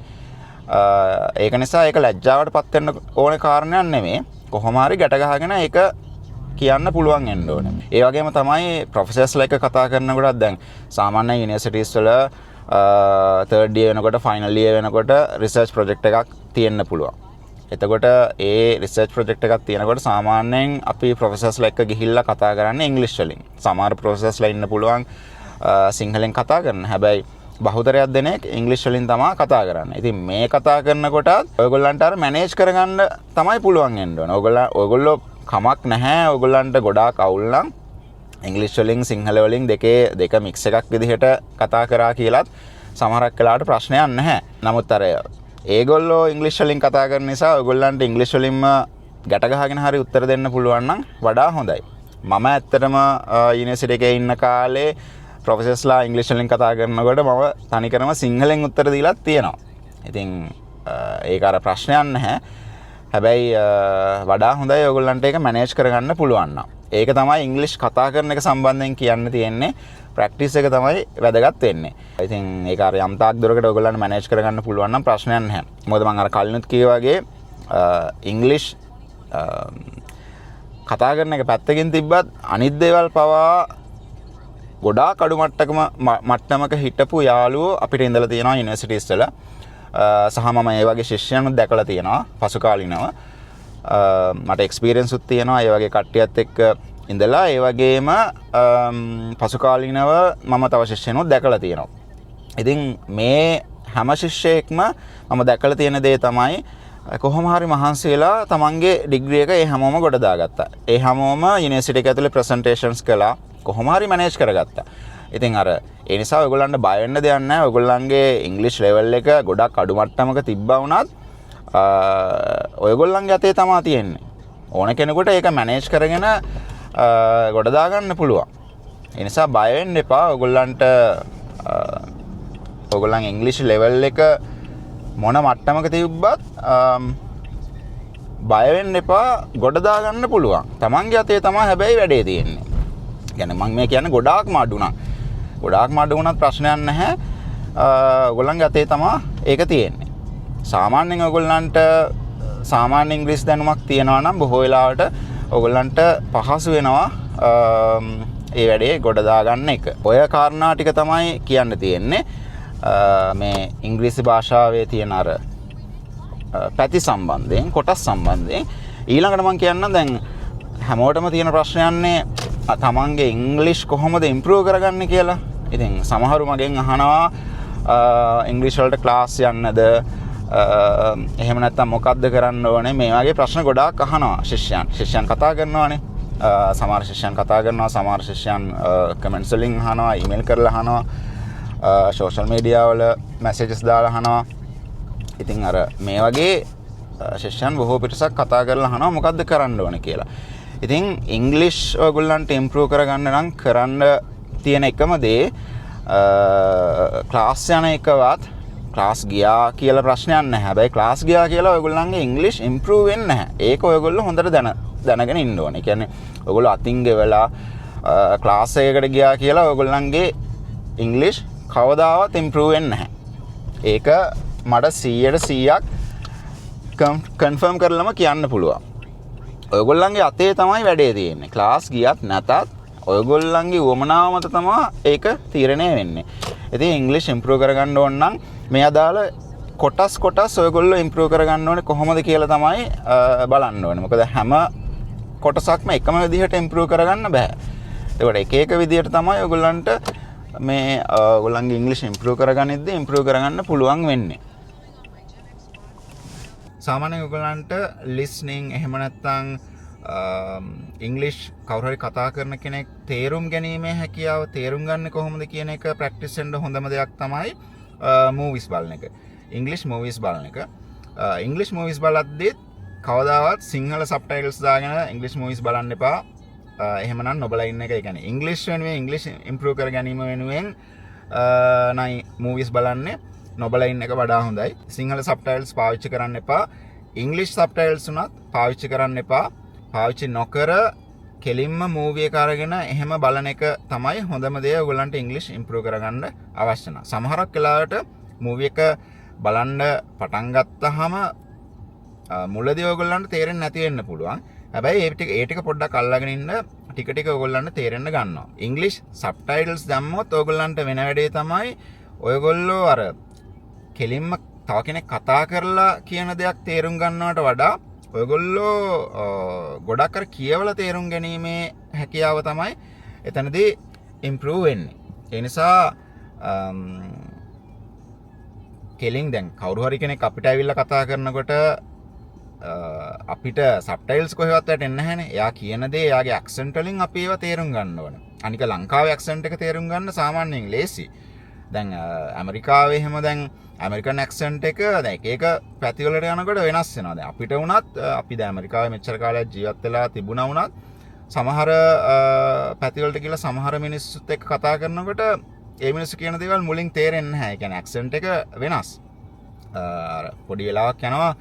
ඒක නිසා ඒක ලැජ්ජාවට පත් වෙන්න ඕනේ කාරණයක් නෙමෙයි. කොහොම හරි ගැට ගහගෙන ඒක කියන්න පුළුවන් වෙන්න ඕනේ. ඒ වගේම තමයි ප්‍රොෆෙසර්ස්ලා එක කතා කරනකොටත් දැන් සාමාන්‍ය යුනිවර්සිටිස් වල third year වෙනකොට final year වෙනකොට research project එකක් තියෙන්න පුළුවන්. එතකොට ඒ research project එකක් තියෙනකොට සාමාන්‍යයෙන් අපි ප්‍රොෆෙසර්ස්ලා එක්ක ගිහිල්ලා කතා කරන්නේ ඉංග්‍රීසි වලින්. සමහර ප්‍රොෆෙසර්ස්ලා ඉන්න පුළුවන් සිංහලෙන් කතා කරන්න. හැබැයි බහුතරයක් දෙනෙක් ඉංග්‍රීසි වලින් තමයි කතා කරන්නේ. ඉතින් මේ කතා කරනකොටත් ඔයගොල්ලන්ට අර මැනේජ් කරගන්න තමයි පුළුවන් වෙන්න ඕන. ඔයගොල්ලෝ කමක් නැහැ. ඔයගොල්ලන්ට ගොඩාක් අවුල් නම් ඉංග්‍රීසි වලින් සිංහල වලින් දෙක මික්ස් එකක් විදිහට කතා කරා කියලත් සමහරක් වෙලාවට ප්‍රශ්නයක් නැහැ. නමුත් අර ඒගොල්ලෝ ඉංග්‍රීසි වලින් කතා කරන නිසා ඔයගොල්ලන්ට ඉංග්‍රීසි වලින්ම ගැට ගහගෙන හරි උත්තර දෙන්න පුළුවන් නම් වඩා හොඳයි. මම ඇත්තටම යුනිවර්සිටි එකේ ඉන්න කාලේ ප්‍රොෆෙසර්ස්ලා ඉංග්‍රීසි වලින් කතා කරනකොට මම තනිකරම සිංහලෙන් උත්තර දීලා තියෙනවා. ඉතින් ඒක අර ප්‍රශ්නයක් නැහැ. හැබැයි වඩා හොඳයි ඔයගොල්ලන්ට ඒක මැනේජ් කරගන්න පුළුවන් නම්. ඒක තමයි ඉංග්‍රීසි කතා කරන එක සම්බන්ධයෙන් කියන්න තියෙන්නේ. ප්‍රැක්ටිස් එක තමයි වැදගත් වෙන්නේ. ඉතින් ඒක අර යම් තාක් දුරකට ඔයගොල්ලන්ට මැනේජ් කරගන්න පුළුවන් නම් ප්‍රශ්නයක් නැහැ. මොකද මම අර කලිනුත් කිව්වා වගේ ඉංග්‍රීසි කතා කරන එක පැත්තකින් තිබ්බත් අනිත් දේවල් පවා ගොඩාක් අඩු මට්ටමක හිටපු යාළුවෝ අපිට ඉඳලා තියෙනවා යුනිවර්සිටිස් වල. සහ මම ඒ වගේ ශිෂ්‍යයන්ුත් දැකලා තියෙනවා පසු කාලිනව. මට එක්ස්පීරියන්ස් උත් තියෙනවා ඒ වගේ කට්ටියත් එක්ක ඉඳලා. ඒ වගේම පසු කාලිනව මම තව ශිෂ්‍යයන්ුත් දැකලා තියෙනවා. ඉතින් මේ හැම ශිෂ්‍යයෙක්ම මම දැකලා තියෙන දේ තමයි කොහොම හරි මහන්සි වෙලා තමන්ගේ ඩිග්‍රී එක ඒ හැමෝම ගොඩ දාගත්තා. ඒ හැමෝම යුනිවර්සිටි එක ඇතුලේ ප්‍රසන්ටේෂන්ස් කළා. කොහොම හරි මැනේජ් කරගත්තා. ඉතින් අර ඒ නිසා ඔයගොල්ලන්ට බය වෙන්න දෙයක් නැහැ. ඔයගොල්ලන්ගේ ඉංග්‍රීසි ලෙවල් එක ගොඩක් අඩු මට්ටමක තිබ්බා වුණත් ඔයගොල්ලන්ගේ අතේ තමයි තියෙන්නේ. ඕන කෙනෙකුට ඒක මැනේජ් කරගෙන ගොඩ දාගන්න පුළුවන්. ඒ නිසා බය වෙන්න එපා. ඔයගොල්ලන්ට ඔයගොල්ලන් ඉංග්‍රීසි ලෙවල් එක මොන මට්ටමක තිබ්බත් බය වෙන්න එපා. ගොඩ දාගන්න පුළුවන්. Tamange අතේ තමයි හැබැයි වැඩේ තියෙන්නේ. කියන්නේ මම මේ කියන්නේ ගොඩාක්ම අඩු නම්. ගොඩාක්ම අඩු වුණත් ප්‍රශ්නයක් නැහැ. ඔයගොල්ලන්ගේ අතේ තමයි ඒක තියෙන්නේ. සාමාන්‍යයෙන් ඔයගොල්ලන්ට සාමාන්‍ය ඉංග්‍රීසි දැනුමක් තියෙනවා නම් බොහෝ වෙලාවට ඔයගොල්ලන්ට පහසු වෙනවා ඒ වැඩේ ගොඩ දාගන්න එක. ඔය කාරණා ටික තමයි කියන්න තියෙන්නේ. මේ ඉංග්‍රීසි භාෂාවේ තියෙන අර පැති සම්බන්ධයෙන් කොටස් සම්බන්ධයෙන් ඊළඟට මම කියන්නම් දැන් හැමෝටම තියෙන ප්‍රශ්නයන්නේ තමන්ගේ ඉංග්‍රීසි කොහොමද ඉම්ප්‍රූව් කරගන්නේ කියලා. ඉතින් සමහරු මගෙන් අහනවා ඉංග්‍රීසි වලට ක්ලාස් යන්නද එහෙම නැත්නම් මොකද්ද කරන්න ඕනේ මේ වගේ ප්‍රශ්න ගොඩාක් අහනවා ශිෂ්‍යයන් කතා කරනවානේ. සමහර ශිෂ්‍යයන් කතා කරනවා, සමහර ශිෂ්‍යයන් කමෙන්ට්ස් වලින් අහනවා, ඊමේල් කරලා අහනවා, සෝෂල් මීඩියා වල මැසේජස් දාලා අහනවා. ඉතින් අර මේ වගේ ශිෂ්‍යයන් බොහෝ පිටසක් කතා කරලා අහනවා මොකද්ද කරන්න ඕනේ කියලා. ඉතින් ඉංග්‍රීසි ඔයගොල්ලන්ට ඉම්ප්‍රූව් කරගන්න නම් කරන්න තියෙන එකම දේ ක්ලාස් යන එකවත් ක්ලාස් ගියා කියලා ප්‍රශ්නයක් නැහැ. හැබැයි ක්ලාස් ගියා කියලා ඔයගොල්ලන්ගේ ඉංග්‍රීසි ඉම්ප්‍රූව් වෙන්නේ නැහැ. ඒක ඔයගොල්ලෝ හොඳට දැනගෙන ඉන්න ඕනේ. කියන්නේ ඔයගොල්ලෝ අතින් ගෙවලා ක්ලාස් එකකට ගියා කියලා ඔයගොල්ලන්ගේ ඉංග්‍රීසි කවදාවත් ඉම්ප්‍රූව් වෙන්නේ නැහැ. ඒක මට 100% කන්ෆර්ම් කරලම කියන්න පුළුවන්. ඔයගොල්ලන්ගේ අතේ තමයි වැඩේ තියෙන්නේ. ක්ලාස් ගියත් නැතත් ඔයගොල්ලන්ගේ උවමනාව මත තමයි ඒක තීරණය වෙන්නේ. ඉතින් ඉංග්‍රීසි ඉම්ප්‍රූව් කරගන්න ඕන නම් මේ අදාළ කොටස් ඔයගොල්ලෝ ඉම්ප්‍රූව් කරගන්න ඕනේ කොහොමද කියලා තමයි බලන්න ඕනේ. මොකද හැම කොටසක්ම එකම විදිහට ඉම්ප්‍රූව් කරගන්න බෑ. ඒකට එක විදිහට තමයි ඔයගොල්ලන්ට මේ ඔයගොල්ලන්ගේ ඉංග්‍රීසි ඉම්ප්‍රූව් කරගන්නෙද්දී ඉම්ප්‍රූව් කරගන්න පුළුවන් වෙන්නේ. සාමාන්‍යයෙන් ඔයගොල්ලන්ට listening එහෙම නැත්නම් ඉංග්‍රීසි කවුරු හරි කතා කරන කෙනෙක් තේරුම් ගැනීමේ හැකියාව තේරුම් ගන්න කොහොමද කියන එක ප්‍රැක්ටිස් වෙන්න හොඳම දෙයක් තමයි මූවිස් බලන එක. ඉංග්‍රීසි මූවිස් බලන එක. ඉංග්‍රීසි මූවිස් බලද්දී කවදාවත් සිංහල සබ්ටයිටල්ස් දාගෙන ඉංග්‍රීසි මූවිස් බලන්න එපා. එහෙමනම් නොබලා ඉන්න එක. ඒ කියන්නේ ඉංග්‍රීසි වෙනුවෙන් ඉංග්‍රීසි ඉම්ප්‍රූව් කර ගැනීම වෙනුවෙන් නයි මූවිස් බලන්නේ නොබලා ඉන්න එක වඩා හොඳයි. සිංහල සබ්ටයිටල්ස් පාවිච්චි කරන්න එපා. ඉංග්ලිෂ් සබ්ටයිටල්ස් උනත් පාවිච්චි කරන්න එපා. පාවිච්චි නොකර කෙලින්ම මූවී එක අරගෙන එහෙම බලන එක තමයි හොඳම දේ ඔයගොල්ලන්ට ඉංග්ලිෂ් ඉම්ප්‍රූව් කරගන්න අවශ්‍ය නම්. සමහරක් වෙලාවට මූවී එක බලන්න පටන් ගත්තාම මුලදී ඔයගොල්ලන්ට තේරෙන්නේ නැති වෙන්න පුළුවන්. හැබැයි ඒ ටික පොඩ්ඩක් අල්ලගෙන ඉන්න ටික ටික ඔයගොල්ලන්ට තේරෙන්න ගන්නවා. ඉංග්ලිෂ් සබ්ටයිටල්ස් දැම්මොත් ඔයගොල්ලන්ට වෙන වැඩේ තමයි ඔයගොල්ලෝ අර කෙලින්ම තව කෙනෙක් කතා කරලා කියන දෙයක් තේරුම් ගන්නවට වඩා ඔයගොල්ලෝ ගොඩක් අර කියවලා තේරුම් ගැනීමේ හැකියාව තමයි එතනදී ඉම්ප්‍රූව් වෙන්නේ. ඒ නිසා කෙලින් දැන් කවුරු හරි කෙනෙක් අපිට ඇවිල්ලා කතා කරනකොට අපිට සබ්ටයිල්ස් කොහෙවත් වැටෙන්නේ නැහැනේ. එයා කියන දේ එයාගේ ඇක්සන්ට් වලින් අපි ඒවා තේරුම් ගන්න ඕන. අනික ලංකාවේ ඇක්සන්ට් එක තේරුම් ගන්න සාමාන්‍යයෙන් ලේසි. දැන් ඇමරිකාවේ එහෙම දැන් ඇමරිකන් ඇක්සන්ට් එක දැන් එක පැති වලට යනකොට වෙනස් වෙනවා. දැන් අපිට වුණත් අපි දැන් ඇමරිකාවේ මෙච්චර කාලයක් ජීවත් වෙලා තිබුණා වුණත් සමහර පැති වලට ගිහලා සමහර මිනිස්සුත් එක්ක කතා කරනකොට ඒ මිනිස්සු කියන දේවල් මුලින් තේරෙන්නේ නැහැ. ඒ කියන්නේ ඇක්සන්ට් එක වෙනස්. අර පොඩි වෙලාවක් යනවා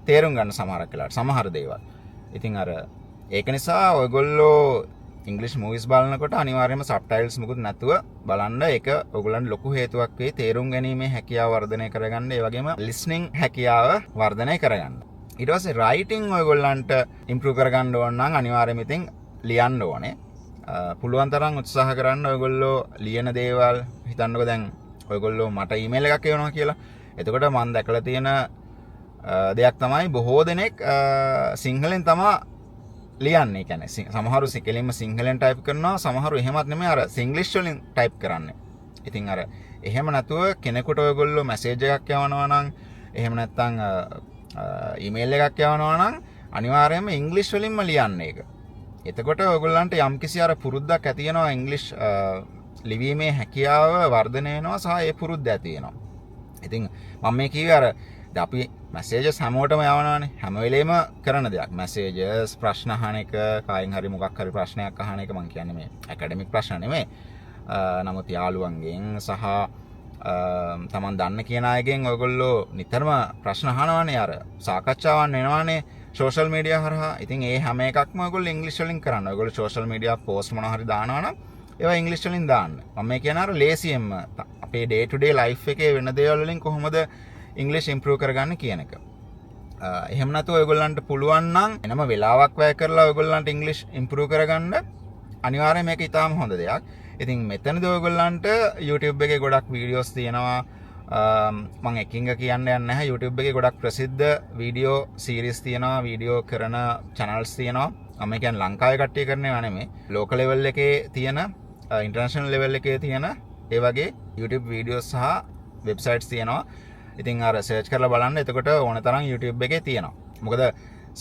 තේරුම් ගන්න සමහරක් වෙලාවට සමහර දේවල්. ඉතින් අර ඒක නිසා ඔයගොල්ලෝ ඉංග්‍රීසි මූවිස් බලනකොට අනිවාර්යයෙන්ම සබ්ටයිටල්ස් මුකුත් නැතුව බලන්න. ඒක ඔයගොල්ලන්ට ලොකු හේතුවක් වෙයි තේරුම් ගැනීමේ හැකියාව වර්ධනය කරගන්න. ඒ වගේම ලිස්නින් හැකියාව වර්ධනය කරගන්න. ඊට පස්සේ රයිටින් ඔයගොල්ලන්ට ඉම්ප්‍රූව් කරගන්න ඕන නම් අනිවාර්යයෙන්ම ඉතින් ලියන්න ඕනේ. පුළුවන් තරම් උත්සාහ කරන්න ඔයගොල්ලෝ ලියන දේවල්. හිතන්නකෝ දැන් ඔයගොල්ලෝ මට ඊමේල් එකක් එවනවා කියලා. එතකොට මම දැකලා තියෙන දෙයක් තමයි බොහෝ දෙනෙක් සිංහලෙන් තමා ලියන්නේ. කියන්නේ සමහරු කෙලින්ම සිංහලෙන් ටයිප් කරනවා, සමහරු එහෙමත් නෙමෙයි අර සිංග්ලිෂ් වලින් ටයිප් කරන්නේ. ඉතින් අර එහෙම නැතුව කෙනෙකුට ඔයගොල්ලෝ මැසේජ් එකක් යවනවා නම් එහෙම නැත්නම් ඊමේල් එකක් යවනවා නම් අනිවාර්යයෙන්ම ඉංග්ලිෂ් වලින්ම ලියන්න ඒක. එතකොට ඔයගොල්ලන්ට යම්කිසි අර පුරුද්දක් ඇති වෙනවා ඉංග්ලිෂ් ලිවීමේ හැකියාව වර්ධනය වෙනවා සහ ඒ පුරුද්ද ඇති වෙනවා. ඉතින් මම මේ කිව්වේ අර අපි මැසේජස් හැමෝටම යවනවානේ. හැම වෙලේම කරන දෙයක්. මැසේජස් ප්‍රශ්න අහන එක, කායින් හරි මොකක් හරි ප්‍රශ්නයක් අහන එක මම කියන්නේ මේ ඇකඩමික් ප්‍රශ්න නෙමෙයි. නමුත් යාළුවන්ගෙන් සහ තමන් දන්න කියන අයගෙන් ඔයගොල්ලෝ නිතරම ප්‍රශ්න අහනවානේ. අර සාකච්ඡාවන් වෙනවානේ සෝෂල් මීඩියා හරහා. ඉතින් ඒ හැම එකක්ම ඔයගොල්ලෝ ඉංග්‍රීසි වලින් කරන්න. ඔයගොල්ලෝ සෝෂල් මීඩියා පෝස්ට් මොනවා හරි දානවා නම් ඒවා ඉංග්‍රීසි වලින් දාන්න. මම මේ කියන්නේ අර ලේසියෙන්ම අපේ ඩේ ටු ඩේ ලයිෆ් එකේ වෙන දේවල් වලින් කොහොමද ඉංග්‍රීසි ඉම්ප්‍රූව් කරගන්න කියන එක. එහෙම නැතුව ඔයගොල්ලන්ට පුළුවන් නම් එනම වෙලාවක් වැය කරලා ඔයගොල්ලන්ට ඉංග්‍රීසි ඉම්ප්‍රූව් කරගන්න අනිවාර්යයෙන් මේක ඉතාම හොඳ දෙයක්. ඉතින් මෙතනදී ඔයගොල්ලන්ට YouTube එකේ ගොඩක් වීඩියෝස් තියෙනවා. මම එකින් එක කියන්න යන්නේ නැහැ. YouTube එකේ ගොඩක් ප්‍රසිද්ධ වීඩියෝ සීරීස් තියෙනවා, වීඩියෝ කරන channels තියෙනවා. මම කියන්නේ ලංකාවේ කට්ටිය කරන්නේ නෙමෙයි. ලෝකල් ලෙවල් එකේ තියෙන, ඉන්ටර්නැෂනල් ලෙවල් එකේ තියෙන ඒ වගේ YouTube වීඩියෝස් සහ වෙබ්සයිට්ස් තියෙනවා. ඉතින් අර සර්ච් කරලා බලන්න. එතකොට ඕන තරම් YouTube එකේ තියෙනවා. මොකද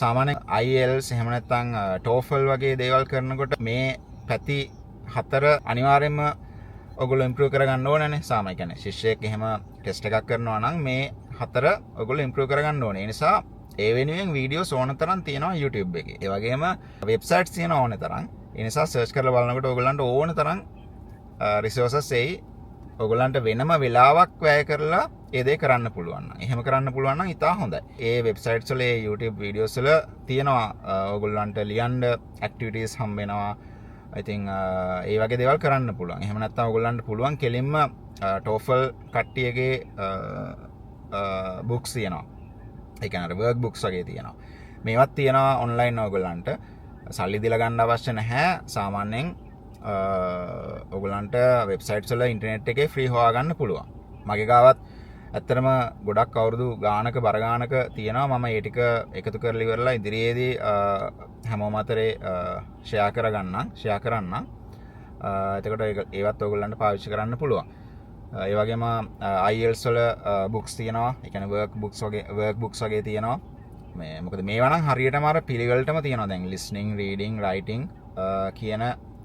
සාමාන්‍යයෙන් IELTS එහෙම නැත්නම් TOEFL වගේ දේවල් කරනකොට මේ පැති හතර අනිවාර්යයෙන්ම ඔයගොල්ලෝ ඉම්ප්‍රූව් කරගන්න ඕනනේ. සාමාන්‍ය කියන්නේ ශිෂ්‍යයෙක් එහෙම ටෙස්ට් එකක් කරනවා නම් මේ හතර ඔයගොල්ලෝ ඉම්ප්‍රූව් කරගන්න ඕනේ. ඒ නිසා ඒ වෙනුවෙන් වීඩියෝස් ඕන තරම් තියෙනවා YouTube එකේ. ඒ වගේම වෙබ්සයිට්ස් තියෙනවා ඕන තරම්. ඒ නිසා සර්ච් කරලා බලනකොට ඔයගොල්ලන්ට ඕන තරම් රිසෝසස් එයි. ඔයගොල්ලන්ට වෙනම වෙලාවක් වැය කරලා ඒ දේ කරන්න පුළුවන් නම්. එහෙම කරන්න පුළුවන් නම් ඉතා හොඳයි. ඒ වෙබ්සයිට්ස් වල ඒ YouTube වීඩියෝස් වල තියෙනවා ඔයගොල්ලන්ට ලියන්න ඇක්ටිවිටීස් හම්බ වෙනවා. ඉතින් ඒ වගේ දේවල් කරන්න පුළුවන්. එහෙම නැත්නම් ඔයගොල්ලන්ට පුළුවන් කෙලින්ම TOEFL කට්ටියගේ බුක්ස් තියෙනවා. ඒ කියන්නේ වර්ක් බුක්ස් වගේ තියෙනවා. මේවත් තියෙනවා ඔන්ලයින් ඔයගොල්ලන්ට. සල්ලි දීලා ගන්න අවශ්‍ය නැහැ. සාමාන්‍යයෙන් ඔයගොල්ලන්ට වෙබ්සයිට්ස් වල ඉන්ටර්නෙට් එකේ ෆ්‍රී හොයාගන්න පුළුවන්. මගේ ගාවත් ඇත්තටම ගොඩක් අවුරුදු ගානක බර ගානක තියෙනවා. මම ඒ ටික එකතු කරලා ඉවරලා ඉදිරියේදී හැමෝම අතරේ ෂෙයා කරන්නම්. එතකොට ඒවත් ඔයගොල්ලන්ට පාවිච්චි කරන්න පුළුවන්. ඒ වගේම IELTS වල බුක්ස් තියෙනවා. ඒ කියන්නේ වර්ක් බුක්ස් වගේ තියෙනවා. මොකද මේවා නම් හරියටම අර පිළිවෙලටම තියෙනවා. දැන් listening, reading, writing කියන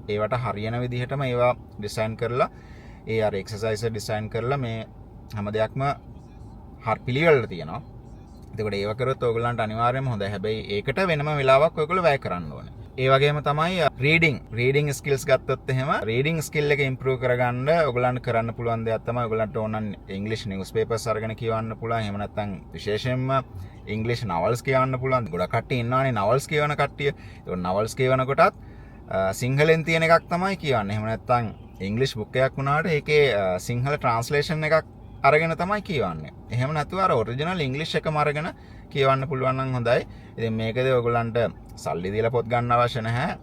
ඒවට හරියන විදිහටම ඒවා ඩිසයින් කරලා ඒ අර එක්සර්සයිස් ඩිසයින් කරලා මේ හැම දෙයක්ම හරි පිළිවෙලට තියෙනවා. එතකොට ඒව කරොත් ඔයගොල්ලන්ට අනිවාර්යයෙන්ම හොඳයි. හැබැයි ඒකට වෙනම වෙලාවක් ඔයගොල්ලෝ වැය කරන්න ඕනේ. ඒ වගේම තමයි රීඩිං ස්කිල්ස් ගත්තොත් එහෙම රීඩිං ස්කිල් එක ඉම්ප්‍රූව් කරගන්න ඔයගලන්ට කරන්න පුළුවන් දෙයක් තමයි ඔයගලන්ට ඕන නම් ඉංග්‍රීසි නිවුස් පේපර්ස් අරගෙන කියවන්න පුළුවන්. එහෙම නැත්නම් විශේෂයෙන්ම ඉංග්‍රීසි නවල්ස් කියවන්න පුළුවන්. ගොඩක් කට්ටිය ඉන්නවානේ නවල්ස් කියවන කට්ටිය. ඒ නවල්ස් කියවන කොටත් සිංහලෙන් තියෙන එකක් තමයි කියවන්නේ. එහෙම නැත්නම් ඉංග්‍රීසි බුක් එකක් වුණාට ඒකේ සිංහල ට්‍රාන්ස්ලේෂන් එකක් අරගෙන තමයි කියවන්නේ. එහෙම නැතුව අර ඔරිජිනල් ඉංග්‍රීසි එකම අරගෙන කියවන්න පුළුවන් නම් හොඳයි. ඉතින් මේකදී ඔයගලන්ට සල්ලි දීලා පොත් ගන්න අවශ්‍ය නැහැ.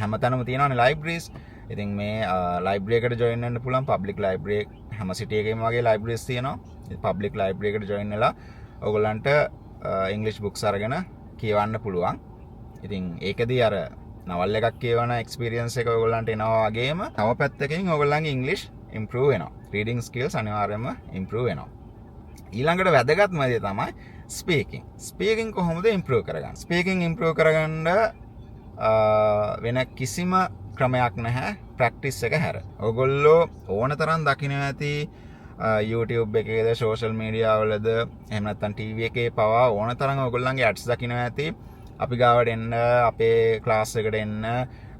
හැමතැනම තියෙනවානේ ලයිබ්‍රරිස්. ඉතින් මේ ලයිබ්‍රරි එකට ජොයින් වෙන්න පුළුවන්. පබ්ලික් ලයිබ්‍රරි හැම සිටි එකේම වගේ ලයිබ්‍රරිස් තියෙනවා. පබ්ලික් ලයිබ්‍රරි එකට ජොයින් වෙලා ඔයගලන්ට ඉංග්‍රීසි බුක්ස් අරගෙන කියවන්න පුළුවන්. ඉතින් ඒකදී අර නවල් එකක් කියවන එක්ස්පීරියන්ස් එක ඔයගලන්ට එනවා වගේම තව පැත්තකින් ඔයගලන්ගේ ඉංග්‍රීසි ඉම්ප්‍රූව් වෙනවා. රීඩිං ස්කිල්ස් අනිවාර්යයෙන්ම ඉම්ප්‍රූව් වෙනවා. ඊළඟට වැදගත්ම දේ තමයි ස්පීකින් කොහොමද ඉම්ප්‍රූව් කරගන්නේ? ස්පීකින් ඉම්ප්‍රූව් කරගන්න වෙන කිසිම ක්‍රමයක් නැහැ ප්‍රැක්ටිස් එක හැර. ඔයගොල්ලෝ ඕන තරම් දකින්න ඇති YouTube එකේද සෝෂල් මීඩියා වලද එහෙම නැත්නම් TV එකේ පවා ඕන තරම් ඔයගොල්ලන්ගේ ඇඩ්ස් දකින්න ඇති. අපි ගාවට එන්න අපේ ක්ලාස් එකට එන්න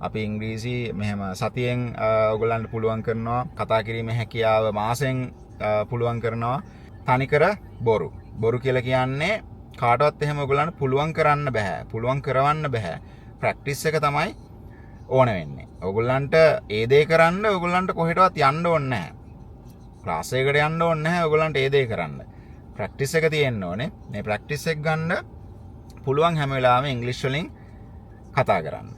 අපි ඉංග්‍රීසි මෙහෙම සතියෙන් ඔයගොල්ලන්ට පුළුවන් කරනවා කතා කිරීමේ හැකියාව මාසෙන් පුළුවන් කරනවා. තනිකර බොරු කියලා කියන්නේ කාටවත් එහෙම ඔයගොල්ලන්ට පුළුවන් කරන්න බෑ. පුළුවන් කරවන්න බෑ. ප්‍රැක්ටිස් එක තමයි ඕන වෙන්නේ. ඔයගොල්ලන්ට ඒ දේ කරන්න ඔයගොල්ලන්ට කොහෙටවත් යන්න ඕනේ නැහැ. ක්ලාස් එකකට යන්න ඕනේ නැහැ ඔයගොල්ලන්ට ඒ දේ කරන්න. ප්‍රැක්ටිස් එක තියෙන්න ඕනේ. මේ ප්‍රැක්ටිස් එක ගන්න පුළුවන් හැම වෙලාවෙම ඉංග්‍රීසි වලින් කතා කරන්න.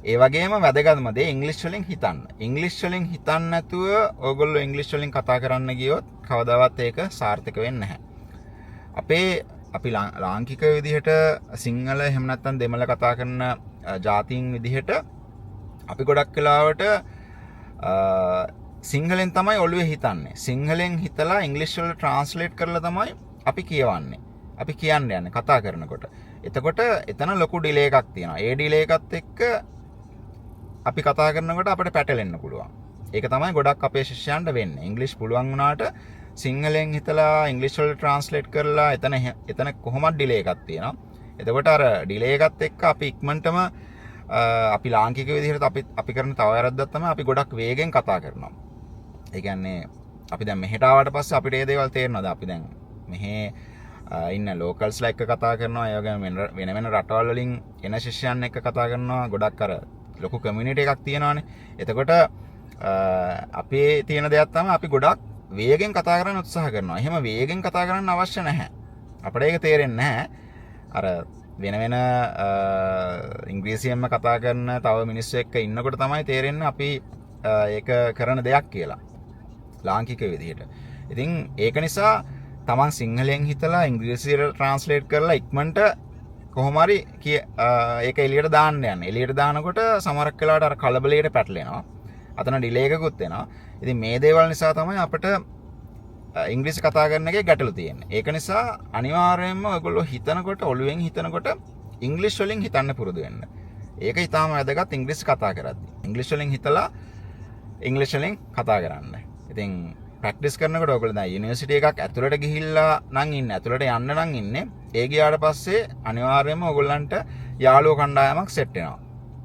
ඒ වගේම වැදගත්ම දේ ඉංග්‍රීසි වලින් හිතන්න. ඉංග්‍රීසි වලින් හිතන්න නැතුව ඔයගොල්ලෝ ඉංග්‍රීසි වලින් කතා කරන්න ගියොත් කවදාවත් ඒක සාර්ථක වෙන්නේ නැහැ. අපි ලාංකික විදිහට සිංහල එහෙම නැත්නම් දෙමළ කතා කරන ජාතීන් විදිහට අපි ගොඩක් වෙලාවට සිංහලෙන් තමයි ඔළුවේ හිතන්නේ. සිංහලෙන් හිතලා ඉංග්‍රීසි වලට ට්‍රාන්ස්ලේට් කරලා තමයි අපි කියවන්නේ. අපි කියන්න යන්නේ කතා කරනකොට. එතකොට එතන ලොකු ඩිලේ එකක් තියෙනවා. ඒ ඩිලේ එකත් එක්ක අපි කතා කරනකොට අපිට පැටලෙන්න පුළුවන්. ඒක තමයි ගොඩක් අපේ ශිෂ්‍යයන්ට වෙන්නේ. ඉංග්‍රීසි පුළුවන් වුණාට සිංහලෙන් හිතලා ඉංග්‍රීසි වලට ට්‍රාන්ස්ලේට් කරලා එතන කොහොමද ඩිලේ එකක් තියෙනවා. එතකොට අර ඩිලේ එකත් එක්ක අපි ඉක්මනටම අපි ලාංකික විදිහට අපි කරන තව වැරද්දක් තමයි අපි ගොඩක් වේගෙන් කතා කරනවා. ඒ කියන්නේ අපි දැන් මෙහෙට ආවට පස්සේ අපිට මේ දේවල් තේරෙනවද? අපි දැන් මෙහෙ ඉන්න ලෝකල්ස්ලා එක්ක කතා කරනවා. ඒ වගේම වෙන රටවල් වලින් එන ශිෂ්‍යයන් එක්ක කතා කරනවා. ගොඩක් අර ලොකු කමියුනිටි එකක් තියෙනවානේ. එතකොට අපේ තියෙන දෙයක් තමයි අපි ගොඩක් වේගෙන් කතා කරන්න උත්සාහ කරනවා. එහෙම වේගෙන් කතා කරන්න අවශ්‍ය නැහැ. අපිට ඒක තේරෙන්නේ නැහැ. අර වෙන ඉංග්‍රීසියෙන්ම කතා කරන තව මිනිස්සු එක්ක ඉන්නකොට තමයි තේරෙන්නේ අපි ඒක කරන දෙයක් කියලා. ලාංකික විදිහට. ඉතින් ඒක නිසා තමන් සිංහලෙන් හිතලා ඉංග්‍රීසියට ට්‍රාන්ස්ලේට් කරලා ඉක්මනට කොහොම හරි ඒක එළියට දාන්න යන්නේ. එළියට දානකොට සමහරක් වෙලාවට අර කලබලයට පැටලෙනවා. අතන ඩිලේ එකකුත් එනවා. ඉතින් මේ දේවල් නිසා තමයි අපිට ඉංග්‍රීසි කතා කරන එකේ ගැටලු තියෙන්නේ. ඒක නිසා අනිවාර්යයෙන්ම ඔයගොල්ලෝ හිතනකොට ඔළුවෙන් හිතනකොට ඉංග්‍රීසි වලින් හිතන්න පුරුදු වෙන්න. ඒක ඊටාම වැදගත් ඉංග්‍රීසි කතා කරද්දී. ඉංග්‍රීසි වලින් හිතලා ඉංග්‍රීසි වලින් කතා කරන්න. ඉතින් ප්‍රැක්ටිස් කරනකොට ඔයගොල්ලෝ දැන් යුනිවර්සිටි එකක් ඇතුළට ගිහිල්ලා නම් ඉන්නේ. ඇතුළට යන්න නම් ඉන්නේ. ඒ ගියාට පස්සේ අනිවාර්යයෙන්ම ඔයගොල්ලන්ට යාළුවෝ කණ්ඩායමක් සෙට් වෙනවා.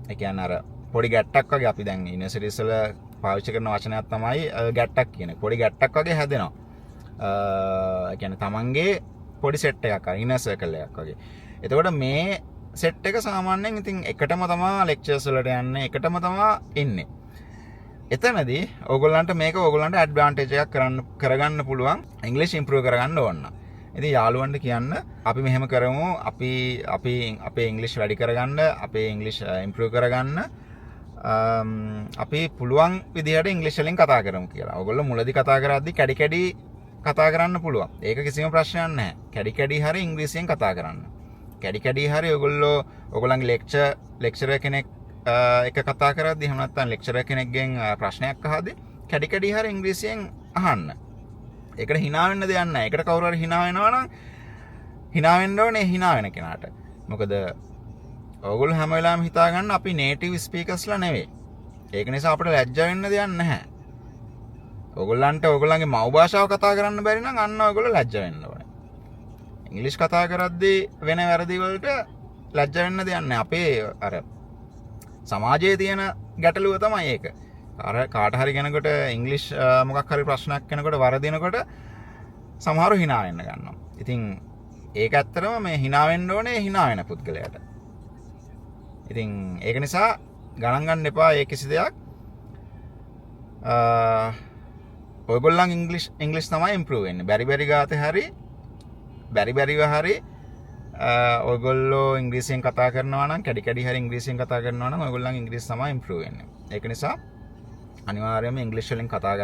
ඒ කියන්නේ අර පොඩි ගැට්ටක් වගේ අපි දැන් යුනිවර්සිටිස් වල පාවිච්චි කරන වචනයක් තමයි ගැට්ටක් කියන්නේ. පොඩි ගැට්ටක් වගේ හැදෙනවා. ඒ කියන්නේ තමන්ගේ පොඩි සෙට් එකක් අර ඉනර් සර්කල් එකක් වගේ. එතකොට මේ සෙට් එක සාමාන්‍යයෙන් ඉතින් එකටම තමයි ලෙක්චර්ස් වලට යන්නේ. එකටම තමයි ඉන්නේ. එතනදී ඔයගොල්ලන්ට මේක ඔයගොල්ලන්ට ඇඩ්වාන්ටේජ් එකක් කරගන්න පුළුවන් ඉංග්‍රීසි ඉම්ප්‍රූව් කරගන්න ඕන නම්. ඉතින් යාළුවන්ට කියන්න අපි මෙහෙම කරමු අපි අපේ ඉංග්‍රීසි වැඩි කරගන්න අපේ ඉංග්‍රීසි ඉම්ප්‍රූව් කරගන්න අපි පුළුවන් විදිහට ඉංග්‍රීසි වලින් කතා කරමු කියලා. ඔයගොල්ලෝ මුලදී කතා කරද්දී කැඩි කැඩි කතා කරන්න පුළුවන්. ඒක කිසිම ප්‍රශ්නයක් නැහැ. කැඩි කැඩි හරි ඉංග්‍රීසියෙන් කතා කරන්න. කැඩි කැඩි හරි ඔයගොල්ලෝගේ ලෙක්චරර් කෙනෙක් එක කතා කරද්දී එහෙම නැත්නම් ලෙක්චරර් කෙනෙක්ගෙන් ප්‍රශ්නයක් අහද්දී කැඩි කැඩි හරි ඉංග්‍රීසියෙන් අහන්න. ඒකට hina වෙන්න දෙයක් නැහැ. ඒකට කවුරු හරි hina වෙනවා නම් hina වෙන්න ඕනේ hina වෙන කෙනාට. මොකද ඔයගොල්ලෝ හැම වෙලාවෙම හිතා ගන්න අපි නේටිව් ස්පීකර්ස්ලා නෙවෙයි. ඒක නිසා අපිට ලැජ්ජා වෙන්න දෙයක් නැහැ. ඔයගොල්ලන්ට ඔයගොල්ලන්ගේ මව් භාෂාව කතා කරන්න බැරි නම් අන්න ඔයගොල්ලෝ ලැජ්ජා වෙන්න ඕනේ. ඉංග්‍රීසි කතා කරද්දී වෙන වැරදි වලට ලැජ්ජ වෙන්න දෙයක් නැහැ. අපේ අර සමාජයේ තියෙන ගැටලුව තමයි ඒක. අර කාට හරි කෙනෙකුට ඉංග්‍රීසි මොකක් හරි ප්‍රශ්නයක් කෙනෙකුට වරදිනකොට සමහරව hina වෙන්න ගන්නවා. ඉතින් ඒක ඇත්තටම මේ hina වෙන්න ඕනේ hina වෙන පුද්ගලයාට. ඉතින් ඒක නිසා ගණන් ගන්න එපා ඒ කිසි දෙයක්. ඔයගොල්ලන් ඉංග්‍රීසි තමයි ඉම්ප්‍රූව් වෙන්නේ. බැරි ගාතේ හරි බැරිව හරි ඔයගොල්ලෝ ඉංග්‍රීසියෙන් කතා කරනවා නම් කැඩි හරි ඉංග්‍රීසියෙන් කතා කරනවා නම් ඔයගොල්ලන් ඉංග්‍රීසි තමයි ඉම්ප්‍රූව් වෙන්නේ. ඒක නිසා අනිවාර්යයෙන්ම ඉංග්‍රීසි වලින් කතා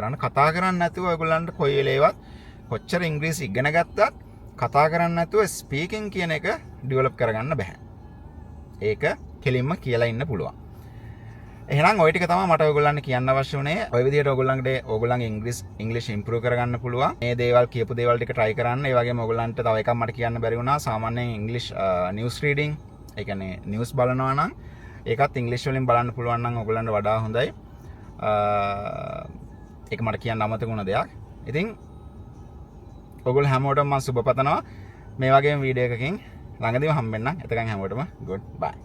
කරන්න නැතුව ඔයගොල්ලන්ට කොයි වෙලේවත් කොච්චර ඉංග්‍රීසි ඉගෙන ගත්තත් කතා කරන්න නැතුව ස්පීකින් කියන එක ඩෙවලොප් කරගන්න බෑ. ඒක කෙලින්ම කියලා ඉන්න පුළුවන්. එහෙනම් ওই ටික තමයි මට ඔයගොල්ලන්ට කියන්න අවශ්‍ය වුණේ. ඔය විදිහට ඔයගොල්ලන්ගේ ඉංග්‍රීසි ඉම්ප්‍රූව් කරගන්න පුළුවන්. මේ දේවල් කියපු දේවල් ටික try කරන්න. ඒ වගේම ඔයගොල්ලන්ට තව එකක් මට කියන්න බැරි වුණා. සාමාන්‍යයෙන් ඉංග්‍රීසි නිවුස් රීඩින්, ඒ කියන්නේ නිවුස් බලනවා නම් ඒකත් ඉංග්‍රීසි වලින් බලන්න පුළුවන් නම් ඔයගොල්ලන්ට වඩා හොඳයි. ඒක මට කියන්න අමතක වුණ දෙයක්. ඉතින් ඔයගොල්ලෝ හැමෝටම මම සුබ පතනවා. මේ වගේම වීඩියෝ එකකින් ළඟදීම හම්බෙන්නම්. එතකන් හැමෝටම good bye.